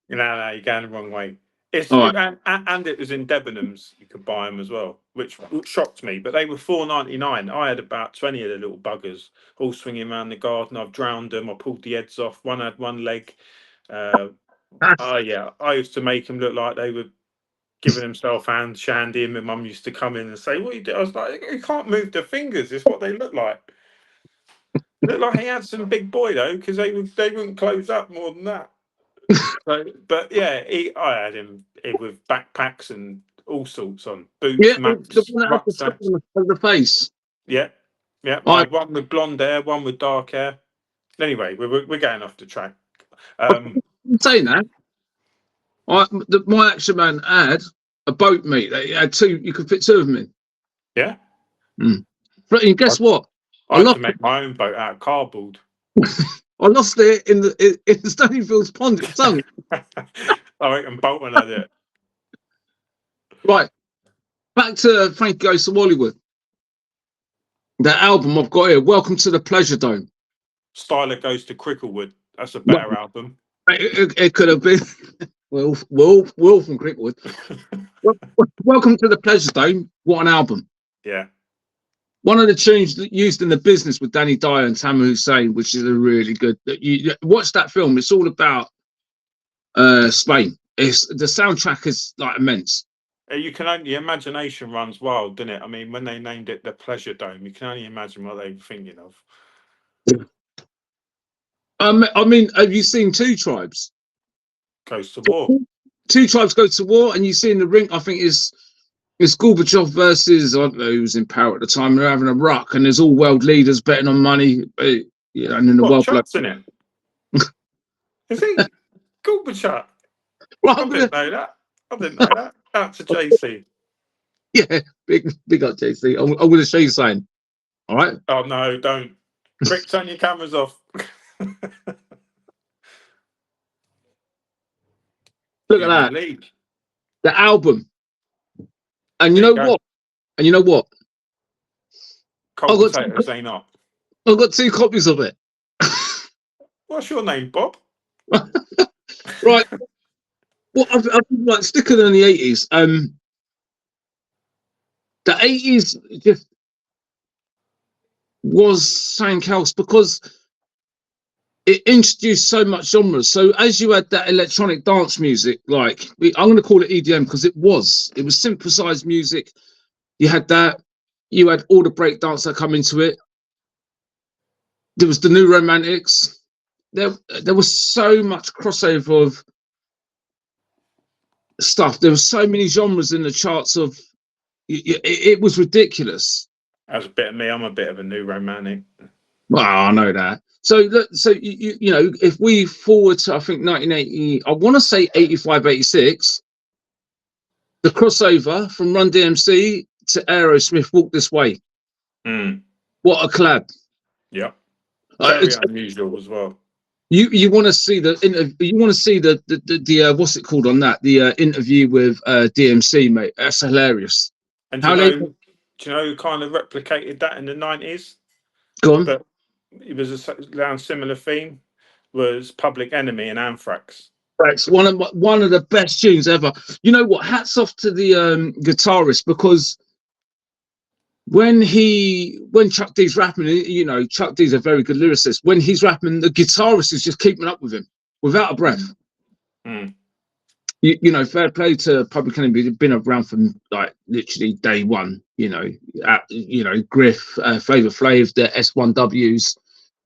Speaker 1: No, you're going the wrong way.
Speaker 2: All right.
Speaker 1: And it was in Debenhams. You could buy them as well, which shocked me. But they were £4.99. I had about 20 of the little buggers all swinging around the garden. I've drowned them. I pulled the heads off. One had one leg. Oh yeah, I used to make them look like they were giving himself hand shandy, and my mum used to come in and say, "What you do?" I was like, "You can't move the fingers. It's what they look like." Looked like he had some big boy though, because they wouldn't close up more than that. So, but yeah, I had him with backpacks and all sorts on,
Speaker 2: Yeah,
Speaker 1: boots,
Speaker 2: the
Speaker 1: maps,
Speaker 2: one that had the scar
Speaker 1: rucksacks.
Speaker 2: on the face.
Speaker 1: Yeah, yeah. I
Speaker 2: I
Speaker 1: had one with blonde hair, one with dark hair. Anyway, we're getting off the track.
Speaker 2: saying that, my action man had a boat meet. They had two. You could fit two of them in.
Speaker 1: Yeah,
Speaker 2: And guess what?
Speaker 1: I had to make my own boat out of cardboard.
Speaker 2: I lost it in the Stonyfield's pond. It sunk.
Speaker 1: I reckon Bolton had it.
Speaker 2: Right, back to Frankie Goes to Hollywood. That album I've got here. Welcome to the Pleasure Dome.
Speaker 1: Styler Goes to Cricklewood. That's a better album.
Speaker 2: It could have been Will from Cricklewood. Welcome to the Pleasure Dome. What an album!
Speaker 1: Yeah.
Speaker 2: One of the tunes used in The Business with Danny Dyer and Tamer Hussein, which is a really good. You watch that film. It's all about Spain. It's the soundtrack is like immense.
Speaker 1: You can only, your imagination runs wild, doesn't it? I mean, when they named it the Pleasure Dome, you can only imagine what they were thinking of.
Speaker 2: I mean, have you seen Two Tribes?
Speaker 1: Goes to War.
Speaker 2: Two Tribes Go to War, and you see in the ring. I think it's Gorbachev versus, I don't know who was in power at the time. They're having a ruck, and there's all world leaders betting on money. And in the world,
Speaker 1: Chuck's in it. Is he Gorbachev?
Speaker 2: Well,
Speaker 1: I didn't know that. Out to JC.
Speaker 2: Yeah, big up JC. I'm going to show you something. All right.
Speaker 1: Oh no, don't. Quick, turn your cameras off.
Speaker 2: Look at that.
Speaker 1: League.
Speaker 2: The album. And you know what?
Speaker 1: Cold potatoes ain't not.
Speaker 2: I've got 2 copies of it.
Speaker 1: What's your name, Bob?
Speaker 2: Right. Well, I've been like sticking in the 80s. The 80s just was something else because it introduced so much genres. So as you had that electronic dance music, like I'm going to call it EDM because it was synthesized music. You had that. You had all the breakdance that come into it. There was the New Romantics. There was so much crossover of stuff. There were so many genres in the charts of. It was ridiculous.
Speaker 1: That's a bit of me. I'm a bit of a New Romantic.
Speaker 2: Well, I know that. So you know, if we forward to I think 1980, I want to say 85, 86, the crossover from Run DMC to Aerosmith, Walk This Way. What a collab!
Speaker 1: Yeah, very unusual as well.
Speaker 2: You want to see the you want to see the what's it called on that, the interview with DMC, mate. That's hilarious.
Speaker 1: And do you know who kind of replicated that in the 90s?
Speaker 2: Go on.
Speaker 1: But it was around similar theme. Was Public Enemy and Anthrax.
Speaker 2: That's one of the best tunes ever. You know what? Hats off to the guitarist, because when Chuck D's rapping, you know, Chuck D's a very good lyricist. When he's rapping, the guitarist is just keeping up with him without a breath. You know, fair play to Public Enemy. They've been around from like literally day one. You know, Griff, Flavor Flav, the S1Ws.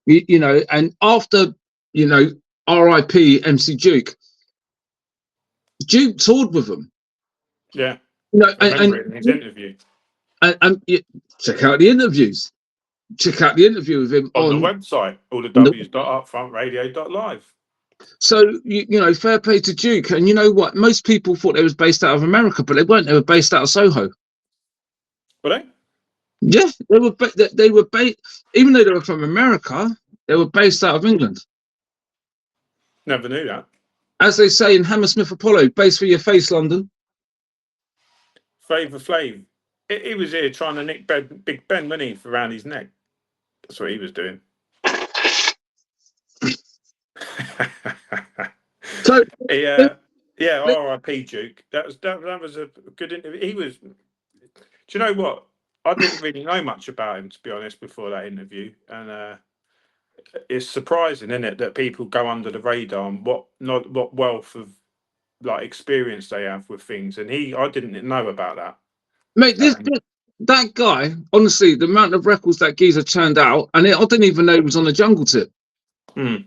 Speaker 2: You know, and after, you know, R.I.P. MC Duke. Duke toured with them.
Speaker 1: Yeah.
Speaker 2: You know,
Speaker 1: and in his interview.
Speaker 2: And check out the interviews. Check out the interview with him
Speaker 1: on the website, all the w's.upfrontradio.live.
Speaker 2: So you know, fair play to Duke. And you know what? Most people thought they was based out of America, but they weren't. They were based out of Soho.
Speaker 1: Were they?
Speaker 2: Yeah, they were. They were based, even though they were from America, they were based out of England.
Speaker 1: Never knew that.
Speaker 2: As they say in Hammersmith Apollo, base for your face, London.
Speaker 1: Flavor Flav. He was here trying to nick Big Ben, wasn't he, for around his neck? That's what he was doing. So Yeah, R.I.P. Duke. That was a good interview. He was. Do you know what? I didn't really know much about him, to be honest, before that interview, and it's surprising, isn't it, that people go under the radar and what wealth of like experience they have with things. And I didn't know about that.
Speaker 2: Mate, that guy, honestly, the amount of records that geezer churned out, and I didn't even know he was on the Jungle Tip.
Speaker 1: Mm.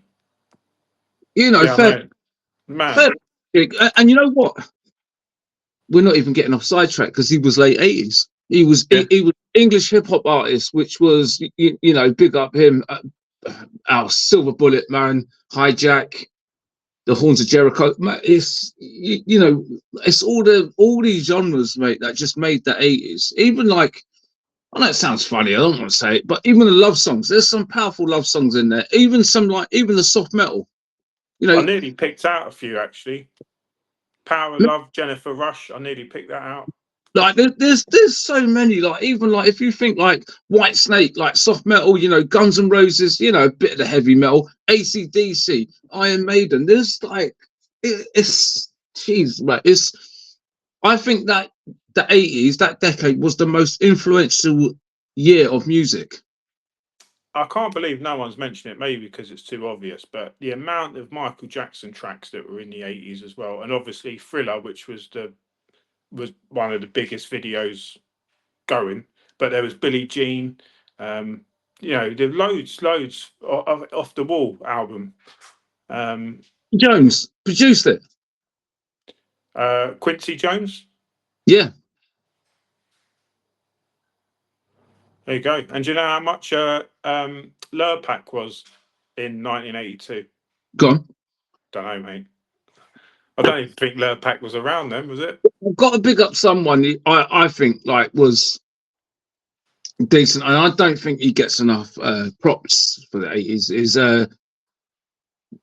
Speaker 2: You know,
Speaker 1: Yeah,
Speaker 2: fair. And you know what? We're not even getting off sidetrack because he was late 80s. He was English hip hop artist, which was you know, big up him. Our Silver Bullet, man, Hijack, the Horns of Jericho. It's you know, it's all these genres, mate, that just made the 80s. Even like, I know it sounds funny, I don't want to say it, but even the love songs, there's some powerful love songs in there. Even the soft metal. You know,
Speaker 1: I nearly picked out a few actually. Power of Love, Jennifer Rush. I nearly picked that out.
Speaker 2: like there's so many, like even like if you think like White Snake, like soft metal, you know, Guns N' Roses, you know, a bit of the heavy metal, AC/DC, Iron Maiden. There's like it's jeez, right? It's I think that the 80s, that decade, was the most influential year of music.
Speaker 1: I can't believe no one's mentioned it, maybe because it's too obvious, but the amount of Michael Jackson tracks that were in the 80s as well, and obviously Thriller, which was one of the biggest videos going, but there was Billie Jean, you know, there loads of off the wall album.
Speaker 2: Jones produced it.
Speaker 1: Quincy Jones.
Speaker 2: Yeah.
Speaker 1: There you go. And do you know how much Lurpak was in 1982?
Speaker 2: Go on.
Speaker 1: Don't know, mate. I don't even think Lurpak was around then, was it?
Speaker 2: I've got to big up someone I think like was decent, and I don't think he gets enough props for the 80s. Is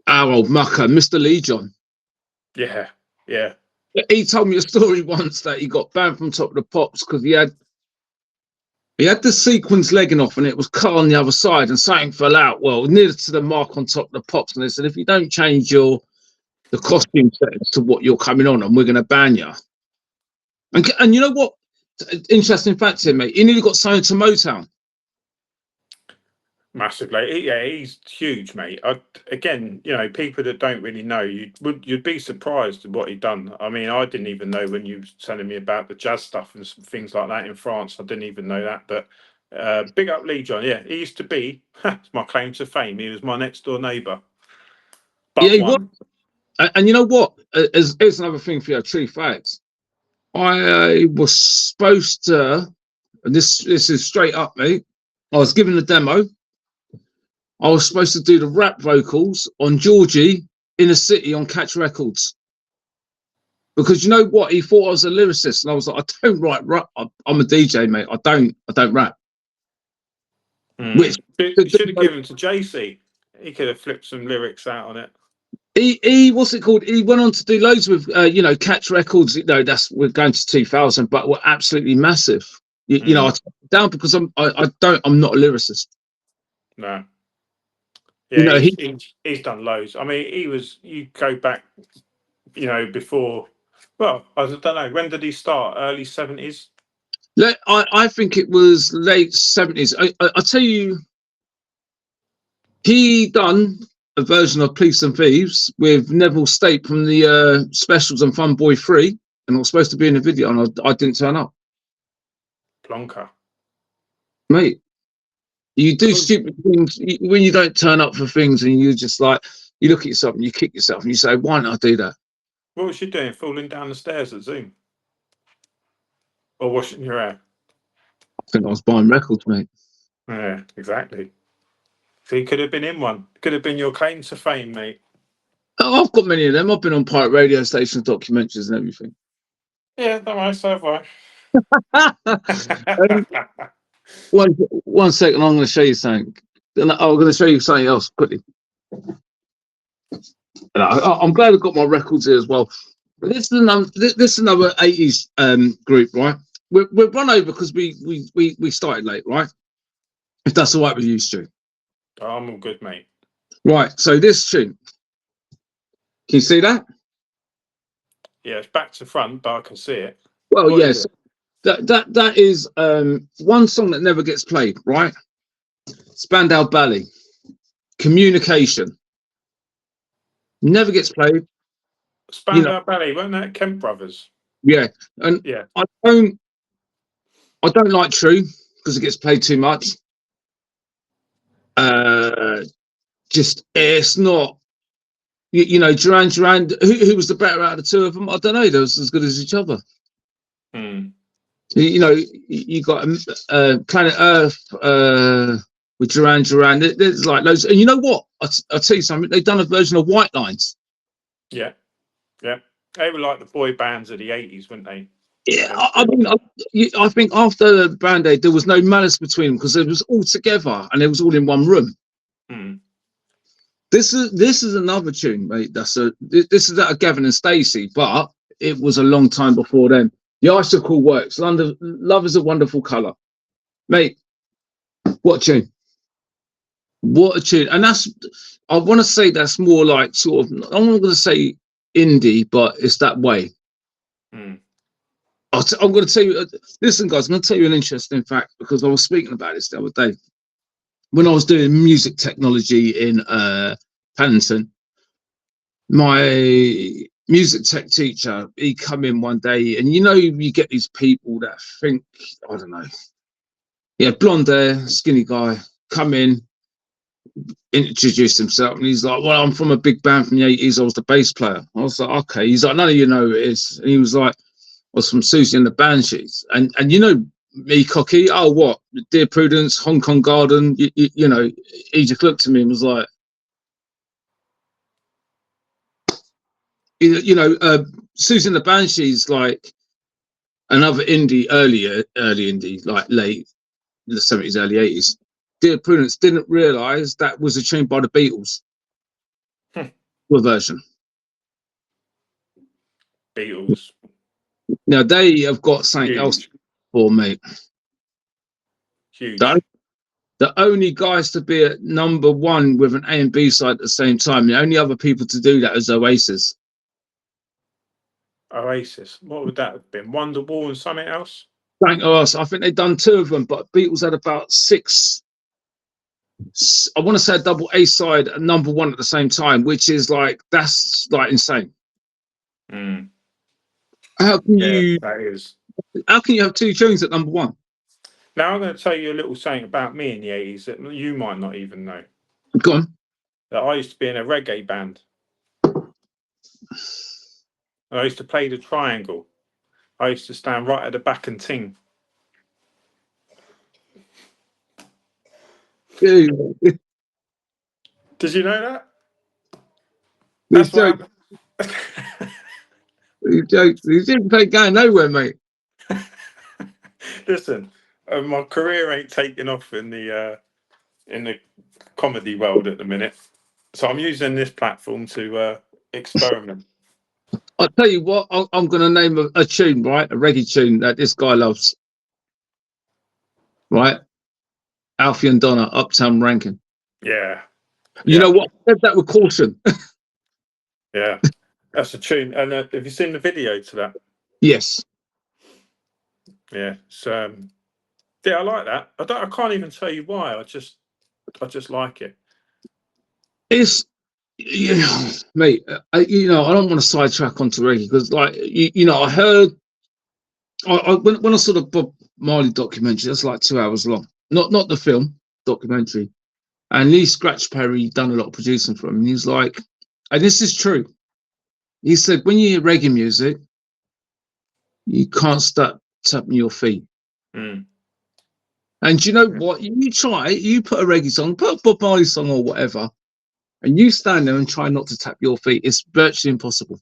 Speaker 2: our old mucker, Mr. Lee John.
Speaker 1: Yeah, yeah.
Speaker 2: He told me a story once that he got banned from Top of the Pops because he had the sequins legging off and it was cut on the other side, and something fell out. Well, near to the mark on Top of the Pops, and they said if you don't change the costume settings to what you're coming on, and we're going to ban you. And you know what? Interesting fact here, mate. He nearly got signed to Motown.
Speaker 1: Massively. Yeah, he's huge, mate. Again, you know, people that don't really know, you'd be surprised at what he'd done. I mean, I didn't even know when you were telling me about the jazz stuff and some things like that in France. I didn't even know that. But big up Lee John. Yeah, he used to be, it's my claim to fame, he was my next door neighbour.
Speaker 2: Yeah, he was. And you know what? Here's another thing for your true facts. I was supposed to, and this is straight up, mate. I was given a demo. I was supposed to do the rap vocals on Georgie Inner City on Catch Records. Because you know what? He thought I was a lyricist, and I was like, I don't write rap. I'm a DJ, mate. I don't rap.
Speaker 1: Which should have given to JC. He could have flipped some lyrics out on it.
Speaker 2: He what's it called? He went on to do loads with you know, Catch Records. You know, we're going to 2000, but were absolutely massive. You know, I took it down because I'm not a lyricist.
Speaker 1: No. Yeah,
Speaker 2: you know,
Speaker 1: he's done loads. I mean, you go back, you know, before. Well, I don't know. When did he start? Early 70s.
Speaker 2: I think it was late 70s. I tell you, he done a version of Police and Thieves with Neville State from the Specials and Fun Boy 3, and I was supposed to be in the video, and I didn't turn up.
Speaker 1: Plonker.
Speaker 2: Mate, you do stupid things when you don't turn up for things, and you just like, you look at yourself and you kick yourself and you say, why not I do that?
Speaker 1: What was you doing? Falling down the stairs at Zoom? Or washing your hair?
Speaker 2: I think I was buying records, mate.
Speaker 1: Yeah, exactly. So you could have been in one. Could have been your claim to fame, mate.
Speaker 2: Oh, I've got many of them. I've been on pirate radio stations, documentaries, and everything.
Speaker 1: Yeah, don't worry, so have I.
Speaker 2: One second, I'm going to show you something. I'm going to show you something else quickly. I'm glad I've got my records here as well. But this is another 80s group, right? We're run over because we started late, right? If that's all right with you, Stu.
Speaker 1: Oh, I'm all good, mate.
Speaker 2: Right, so this tune. Can you see that?
Speaker 1: Yeah, it's back to front, but I can see it.
Speaker 2: Well,
Speaker 1: What is
Speaker 2: yes,
Speaker 1: it?
Speaker 2: that is one song that never gets played, right? Spandau Ballet, Communication, never gets played. You know,
Speaker 1: Spandau Ballet, weren't that Kemp Brothers?
Speaker 2: yeah, and
Speaker 1: Yeah.
Speaker 2: I don't like True because it gets played too much. Just it's not. You know, Duran Duran. Who was the better out of the two of them? I don't know. They was as good as each other.
Speaker 1: Hmm.
Speaker 2: You know, you got Planet Earth with Duran Duran. There's like loads. And you know what? I'll tell you something. They've done a version of White Lines.
Speaker 1: Yeah. Yeah. They were like the boy bands of the 80s, weren't they?
Speaker 2: Yeah,
Speaker 1: Them
Speaker 2: I
Speaker 1: two.
Speaker 2: mean, I think after Band Aid, there was no malice between them because it was all together and it was all in one room.
Speaker 1: Hmm.
Speaker 2: This is another tune, mate. This is out of Gavin and Stacey, but it was a long time before then. The Icicle Works. Love is a Wonderful Colour, mate. What a tune! What a tune! And I want to say that's more like sort of. I'm not going to say indie, but it's that way.
Speaker 1: Hmm.
Speaker 2: I'm going to tell you. Listen, guys, I'm going to tell you an interesting fact because I was speaking about this the other day when I was doing music technology in Paddington. My music tech teacher, he come in one day, and you know you get these people that think, I don't know, yeah, blonde hair, skinny guy, come in, introduced himself, and he's like, well, I'm from a big band from the 80s. I was the bass player. I was like, okay. He's like, none of you know who it is. And he was like, I was from Susie and the Banshees. And you know me, cocky, oh, what? Dear Prudence, Hong Kong Garden, you know, he just looked at me and was like, you know, Susie and the Banshees, like another indie, early indie, like late in the 70s, early 80s. Dear Prudence didn't realise that was a tune by the Beatles, a version.
Speaker 1: Beatles.
Speaker 2: Now they have got something else
Speaker 1: Huge.
Speaker 2: for me.
Speaker 1: Huge.
Speaker 2: The only guys to be at number one with an A and B side at the same time. The only other people to do that is Oasis.
Speaker 1: Oasis. What would that have been? Wonderwall and something else?
Speaker 2: Thank us. I think they've done two of them, but Beatles had about six. I want to say a double A side and number one at the same time, which is like that's like insane.
Speaker 1: Mm.
Speaker 2: How can
Speaker 1: Yeah,
Speaker 2: you?
Speaker 1: that is.
Speaker 2: How can you have two tunes at number one?
Speaker 1: Now I'm going to tell you a little saying about me in the 80s that you might not even know.
Speaker 2: Go on.
Speaker 1: That I used to be in a reggae band. I used to play the triangle. I used to stand right at the back and ting.
Speaker 2: These
Speaker 1: Did you know that? That's
Speaker 2: jokes,
Speaker 1: what
Speaker 2: these jokes ain't going nowhere, mate.
Speaker 1: Listen, my career ain't taking off in the comedy world at the minute, so I'm using this platform to experiment.
Speaker 2: I'll tell you what, I'm going to name a tune, right? A reggae tune that this guy loves, right? Alfie and Donna, Uptown Rankin.
Speaker 1: Yeah,
Speaker 2: You
Speaker 1: yeah,
Speaker 2: know what? I said that with caution.
Speaker 1: yeah. That's a tune. And have you seen the video to that?
Speaker 2: Yes.
Speaker 1: Yeah. So yeah, I like that. I can't even tell you why. I just like it.
Speaker 2: It's, yeah, mate, you know, I don't want to sidetrack onto reggae because, like, you know, I heard, when I saw the Bob Marley documentary, that's like 2 hours long. Not the film, documentary. And Lee Scratch Perry done a lot of producing for him. And he's like, and this is true. He said, when you hear reggae music, you can't stop tapping your feet.
Speaker 1: Mm.
Speaker 2: And you know what? You try, you put a reggae song, put a Bob Marley song or whatever, and you stand there and try not to tap your feet. It's virtually impossible.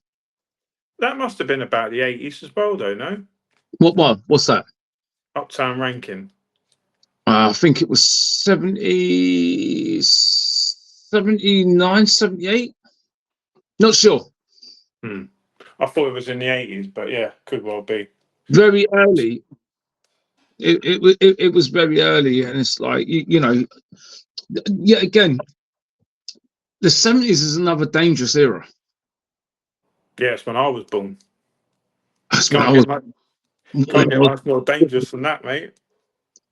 Speaker 1: That must have been about the 80s as well, though, no?
Speaker 2: What one? What's that?
Speaker 1: Uptown Rankin.
Speaker 2: I think it was 70, 79, 78. Not sure.
Speaker 1: Hmm. I thought it was in the 80s, but yeah, could well be.
Speaker 2: Very early. It was very early, and it's like you know, yeah. Again, the 70s is another dangerous era.
Speaker 1: Yes, when I was born.
Speaker 2: That's when I
Speaker 1: Can't
Speaker 2: was.
Speaker 1: get much, can't get much more dangerous than that, mate.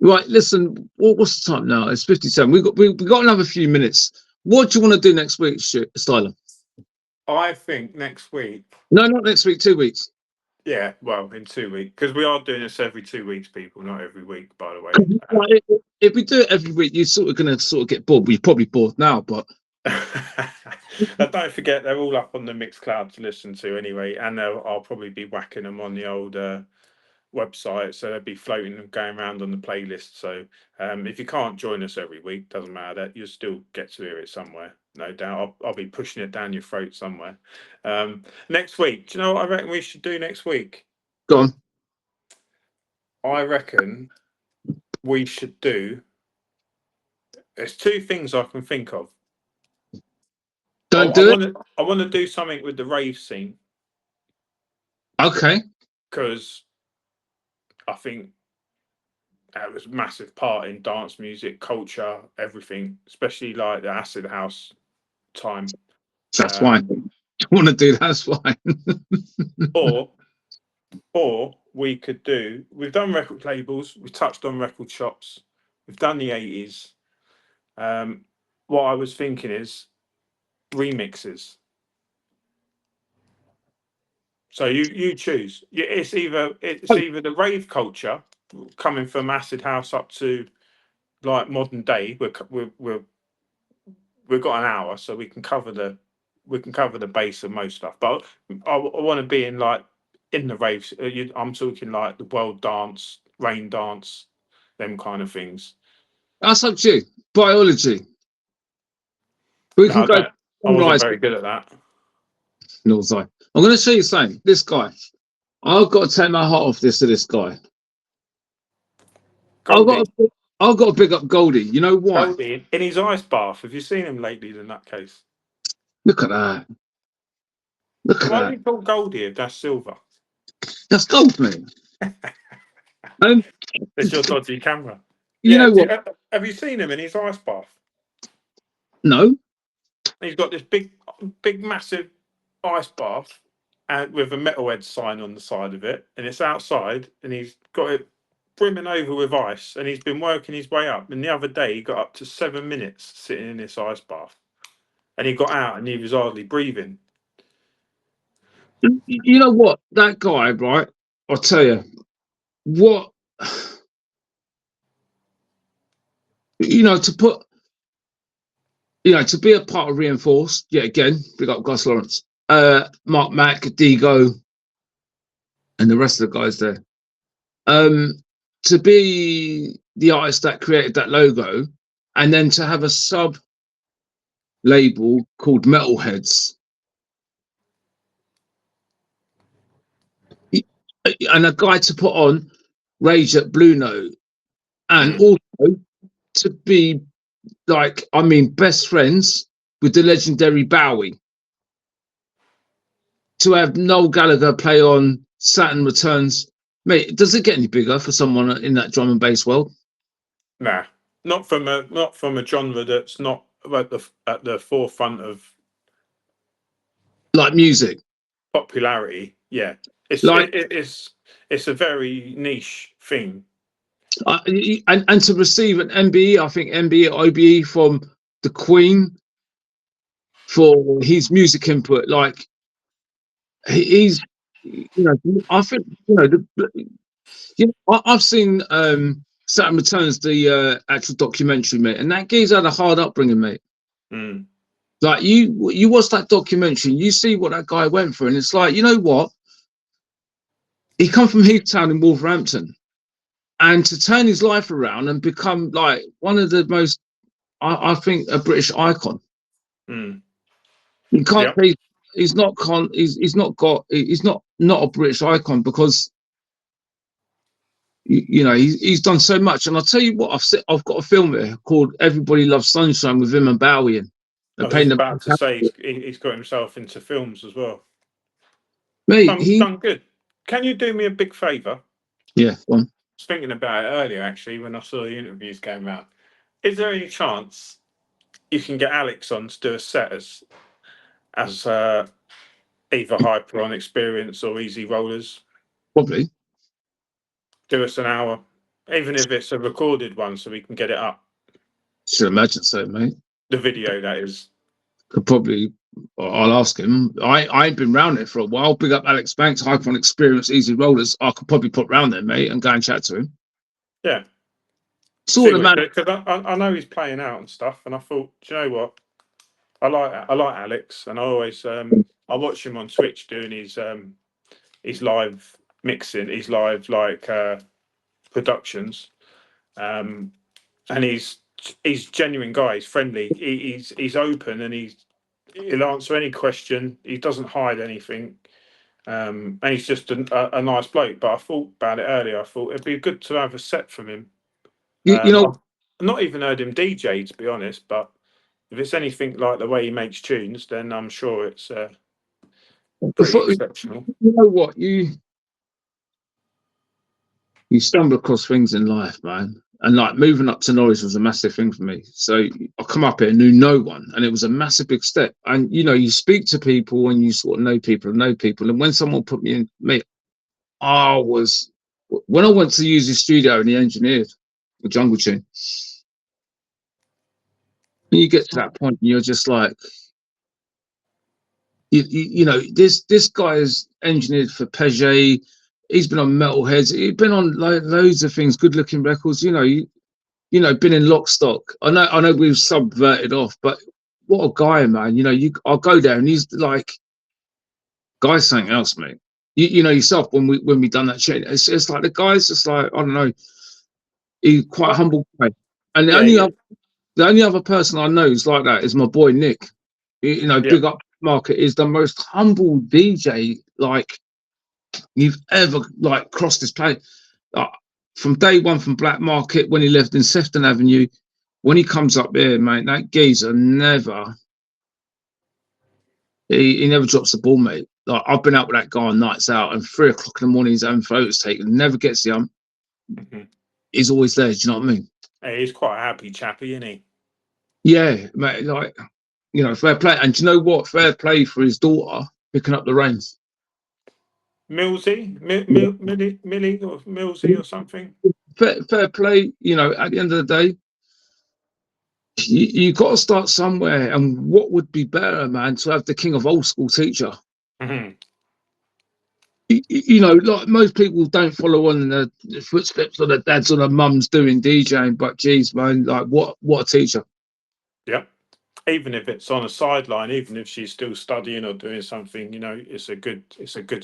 Speaker 2: Right, listen. What's the time now? It's 57. We got another few minutes. What do you want to do next week, Styler?
Speaker 1: I think next week.
Speaker 2: No, not next week. 2 weeks.
Speaker 1: Yeah, well, in 2 weeks, because we are doing this every 2 weeks, people, not every week, by the way.
Speaker 2: Right, if we do it every week, you're sort of going to get bored. We're probably bored now, but
Speaker 1: And don't forget, they're all up on the Mixcloud to listen to anyway, and I'll probably be whacking them on the old website, so they'll be floating and going around on the playlist. So if you can't join us every week, doesn't matter, that you'll still get to hear it somewhere, no doubt. I'll be pushing it down your throat somewhere. Next week, do you know what I reckon we should do next week?
Speaker 2: go on.
Speaker 1: I reckon we should do. There's two things I can think of.
Speaker 2: Don't do it.
Speaker 1: I want to do something with the rave scene.
Speaker 2: Okay.
Speaker 1: Because I think it was a massive part in dance music, culture, everything, especially like the acid house time.
Speaker 2: That's fine. You want to do that's fine.
Speaker 1: or we could do. We've done record labels. We've touched on record shops. We've done the 80s. What I was thinking is remixes. So you choose. It's either the rave culture coming from acid house up to like modern day. We've got an hour, so we can cover the base of most stuff. But I want to be in the raves. I'm talking like the world dance, rain dance, them kind of things.
Speaker 2: That's up to you. Biology. We can go.
Speaker 1: I wasn't very good at that.
Speaker 2: No, sorry. I'm going to show you something. This guy. I've got to take my hat off to this guy.
Speaker 1: Goldie.
Speaker 2: I've got to big up Goldie. You know why?
Speaker 1: Goldie in his ice bath. Have you seen him lately? In that case,
Speaker 2: look at that. Look at
Speaker 1: why
Speaker 2: that.
Speaker 1: do you call Goldie if that's silver?
Speaker 2: That's gold, man.
Speaker 1: It's your dodgy camera.
Speaker 2: You know what?
Speaker 1: Have you seen him in his ice bath?
Speaker 2: No.
Speaker 1: He's got this big, massive ice bath, and with a metalhead sign on the side of it, and it's outside, and he's got it brimming over with ice, and he's been working his way up. And the other day, he got up to 7 minutes sitting in this ice bath, and he got out, and he was hardly breathing.
Speaker 2: You know what? That guy, right? I'll tell you what. To be a part of Reinforced, yeah, again, big up Gus Lawrence, Mark Mack, Digo, and the rest of the guys there. To be the artist that created that logo, and then to have a sub label called Metalheads, and a guy to put on Rage at Blue Note, and also to be best friends with the legendary Bowie. To have Noel Gallagher play on Saturn Returns, mate, does it get any bigger for someone in that drum and bass world?
Speaker 1: Nah, not from a genre that's not at the forefront of
Speaker 2: like music
Speaker 1: popularity. Yeah, it's a very niche thing.
Speaker 2: And to receive an MBE, I think MBE OBE from the Queen for his music input, like he's, I think, I've seen Saturn Returns, the actual documentary, mate, and that geezer had a hard upbringing, mate. Like you watch that documentary, you see what that guy went through, and it's like, you know what? He come from Heathtown in Wolverhampton, and to turn his life around and become like one of the most, I think, a British icon. You can't say he's not a British icon because he's done so much. And I'll tell you what, I've got a film here called Everybody Loves Sunshine with him and Bowie in.
Speaker 1: I was about to say he's got himself into films as well.
Speaker 2: Mate,
Speaker 1: done good. Can you do me a big favour?
Speaker 2: Yeah, go on.
Speaker 1: I was thinking about it earlier, actually, when I saw the interviews came out. Is there any chance you can get Alex on to do a set as either Hyper on Experience or Easy Rollers?
Speaker 2: Probably.
Speaker 1: Do us an hour, even if it's a recorded one, so we can get it up.
Speaker 2: Should imagine so, mate.
Speaker 1: The video, that is.
Speaker 2: Could probably. I'll ask him. I ain't been round it for a while. Big up Alex Banks, Hypon Experience, Easy Rollers. I could probably put round there, mate, and go and chat to him.
Speaker 1: Yeah.
Speaker 2: Sort of man.
Speaker 1: Because I know he's playing out and stuff, and I thought, do you know what? I like Alex, and I always I watch him on Twitch doing his live mixing, his live productions, and he's genuine guy. He's friendly. He's open, and he'll answer any question. He doesn't hide anything, and he's just a nice bloke. But I thought about it earlier. I thought it'd be good to have a set from him.
Speaker 2: You know,
Speaker 1: I've not even heard him DJ, to be honest, but if it's anything like the way he makes tunes, then I'm sure it's pretty exceptional.
Speaker 2: You know what? You stumble across things in life, man. And like moving up to Norwich was a massive thing for me. So I come up here, knew no one, and it was a massive big step. And you know, you speak to people and you sort of know people. And when someone put me in, mate, when I went to use his studio and he engineered the Jungle Tune. When you get to that point, and you're just like, you know, this guy has engineered for Peugeot. He's been on Metalheads. He's been on like loads of things, good-looking records. You know, been in Lock Stock. I know we've subverted off, but what a guy, man. You know, I'll go there and he's like, guy's something else, mate. You know yourself when we done that shit. It's just like the guy's just like, I don't know. He's quite a humble guy, and the only other person I know who's like that is my boy Nick. You know, Big Up Market is the most humble DJ like you've ever like crossed this planet. From day one, from Black Market when he lived in Sefton Avenue, when he comes up here, mate, that geezer never he never drops the ball, mate. Like I've been out with that guy on nights out, and 3 o'clock in the morning, he's having photos taken. Never gets the He's always there. Do you know what I mean?
Speaker 1: Hey, he's quite a happy chappy, isn't he?
Speaker 2: Yeah, mate. Like, you know, fair play. And do you know what? Fair play for his daughter picking up the reins.
Speaker 1: Millsy, Millie or Millsy or something.
Speaker 2: Fair play. You know, at the end of the day, you got to start somewhere. And what would be better, man, to have the king of old school teacher? You know, like most people don't follow on in the footsteps of the dads or the mums doing DJing, but geez, man, like what a teacher.
Speaker 1: Yeah. Even if it's on a sideline, even if she's still studying or doing something, you know, it's a good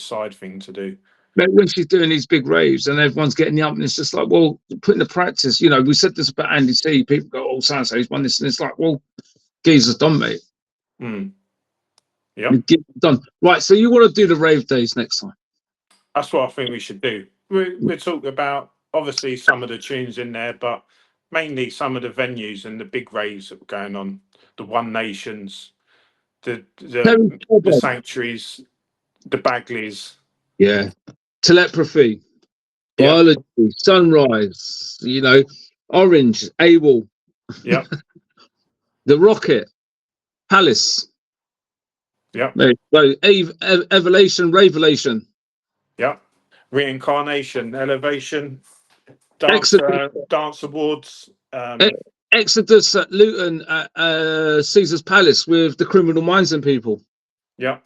Speaker 1: side thing to do.
Speaker 2: But when she's doing these big raves and everyone's getting the up, and it's just like, well, put in the practice. You know, we said this about Andy C. People go, oh, so-and-so, he's won this. And it's like, well, geezer's done, mate.
Speaker 1: Yeah.
Speaker 2: Done. Right, so you want to do the rave days next time?
Speaker 1: That's what I think we should do. We're talking about, obviously, some of the tunes in there, but mainly some of the venues and the big raves that were going on. The One Nations, the Sanctuaries, the Bagleys.
Speaker 2: Yeah. Telepathy, Biology, Sunrise, you know, Orange, AWOL.
Speaker 1: Yeah.
Speaker 2: The Rocket, Palace.
Speaker 1: Yeah.
Speaker 2: So Evolution, Revelation.
Speaker 1: Yeah. Reincarnation, Elevation, Dance Awards.
Speaker 2: Exodus at Luton at Caesar's Palace with the Criminal Minds and people.
Speaker 1: Yeah.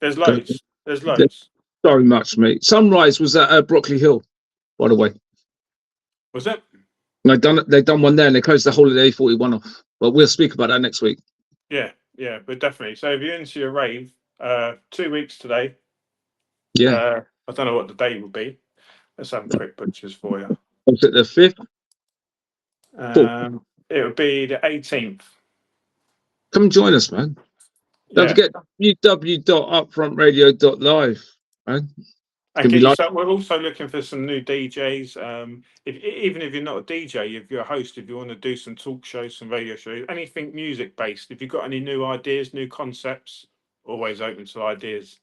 Speaker 1: There's loads. There's loads.
Speaker 2: Sorry much, mate. Sunrise was at Brockley Hill, by the way.
Speaker 1: Was it?
Speaker 2: They've done one there and they closed the whole of the A41 off. But we'll speak about that next week.
Speaker 1: Yeah, but definitely. So if you're into your rave, 2 weeks today.
Speaker 2: Yeah.
Speaker 1: I don't know what the date will be. Let's have a quick butchers for you.
Speaker 2: Was it the 5th?
Speaker 1: It would be the 18th.
Speaker 2: Come join us, man. Don't forget www.upfrontradio.live, man.
Speaker 1: So we're also looking for some new DJs. Even if you're not a DJ, if you're a host, if you want to do some talk shows, some radio shows, anything music based, if you've got any new ideas, new concepts, always open to ideas.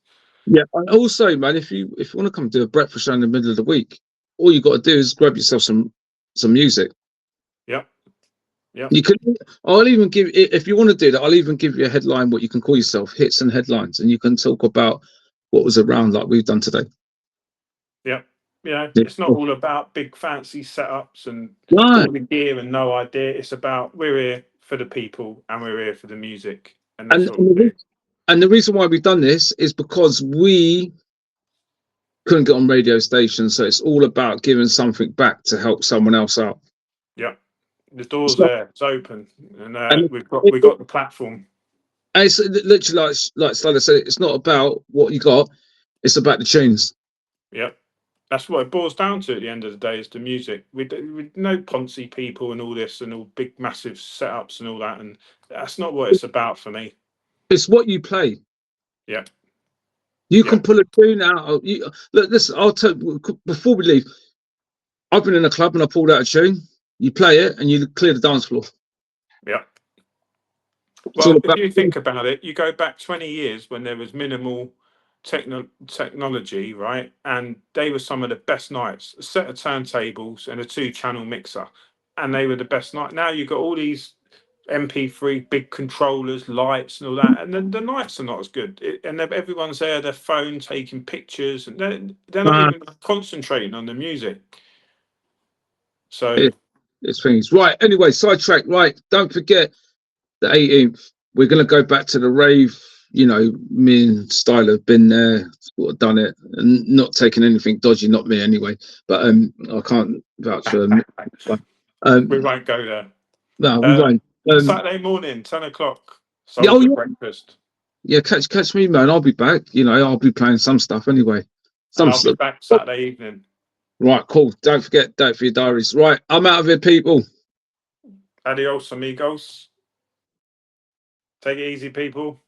Speaker 2: Yeah, and also, man, if you want to come do a breakfast show in the middle of the week, all you got to do is grab yourself some music. Yeah. You can. I'll even give, if you want to do that, I'll even give you a headline, what you can call yourself, hits and headlines, and you can talk about what was around like we've done today.
Speaker 1: Yeah. You know,
Speaker 2: Yeah.
Speaker 1: it's not all about big fancy setups and
Speaker 2: Right.
Speaker 1: all the gear and no idea. It's about we're here for the people and we're here for the music, and that's what we do.
Speaker 2: And the reason why we've done this is because we couldn't get on radio stations, so it's all about giving something back to help someone else out.
Speaker 1: Yeah, the door's
Speaker 2: So,
Speaker 1: there, it's open, and
Speaker 2: and
Speaker 1: we've got the platform.
Speaker 2: and it's literally like Stella said, it's not about what you got, it's about the tunes.
Speaker 1: Yeah, that's what it boils down to at the end of the day, is the music. We no Ponzi people and all this and all big massive setups and all that, and that's not what it's about for me.
Speaker 2: It's what you play.
Speaker 1: Yeah.
Speaker 2: You
Speaker 1: Yeah.
Speaker 2: can pull a tune out. Look, this I'll tell before we leave. I've been in a club and I pulled out a tune. You play it and you clear the dance floor.
Speaker 1: Yeah.
Speaker 2: It's all
Speaker 1: Well, if
Speaker 2: about
Speaker 1: you think about it, you go back 20 years when there was minimal technology, right? And they were some of the best nights. A set of turntables and a 2-channel mixer, and they were the best night. Now you've got all these MP3 big controllers, lights, and all that, and then the nights are not as good. And everyone's there, their phone taking pictures, and they're not even concentrating on the music. So
Speaker 2: it's things. Right. Anyway, sidetrack. Right. Don't forget the 18th. We're going to go back to the rave. You know, me and Style have been there, sort of done it, and not taking anything dodgy. Not me, anyway. But I can't vouch for.
Speaker 1: we won't go there.
Speaker 2: No, we won't.
Speaker 1: Saturday morning, 10 o'clock.
Speaker 2: Yeah,
Speaker 1: Soldier breakfast.
Speaker 2: Yeah, catch me, man. I'll be back. You know, I'll be playing some stuff anyway.
Speaker 1: And I'll be back Saturday evening.
Speaker 2: Right, cool. Don't forget, date for your diaries. Right, I'm out of here, people.
Speaker 1: Adios, amigos. Take it easy, people.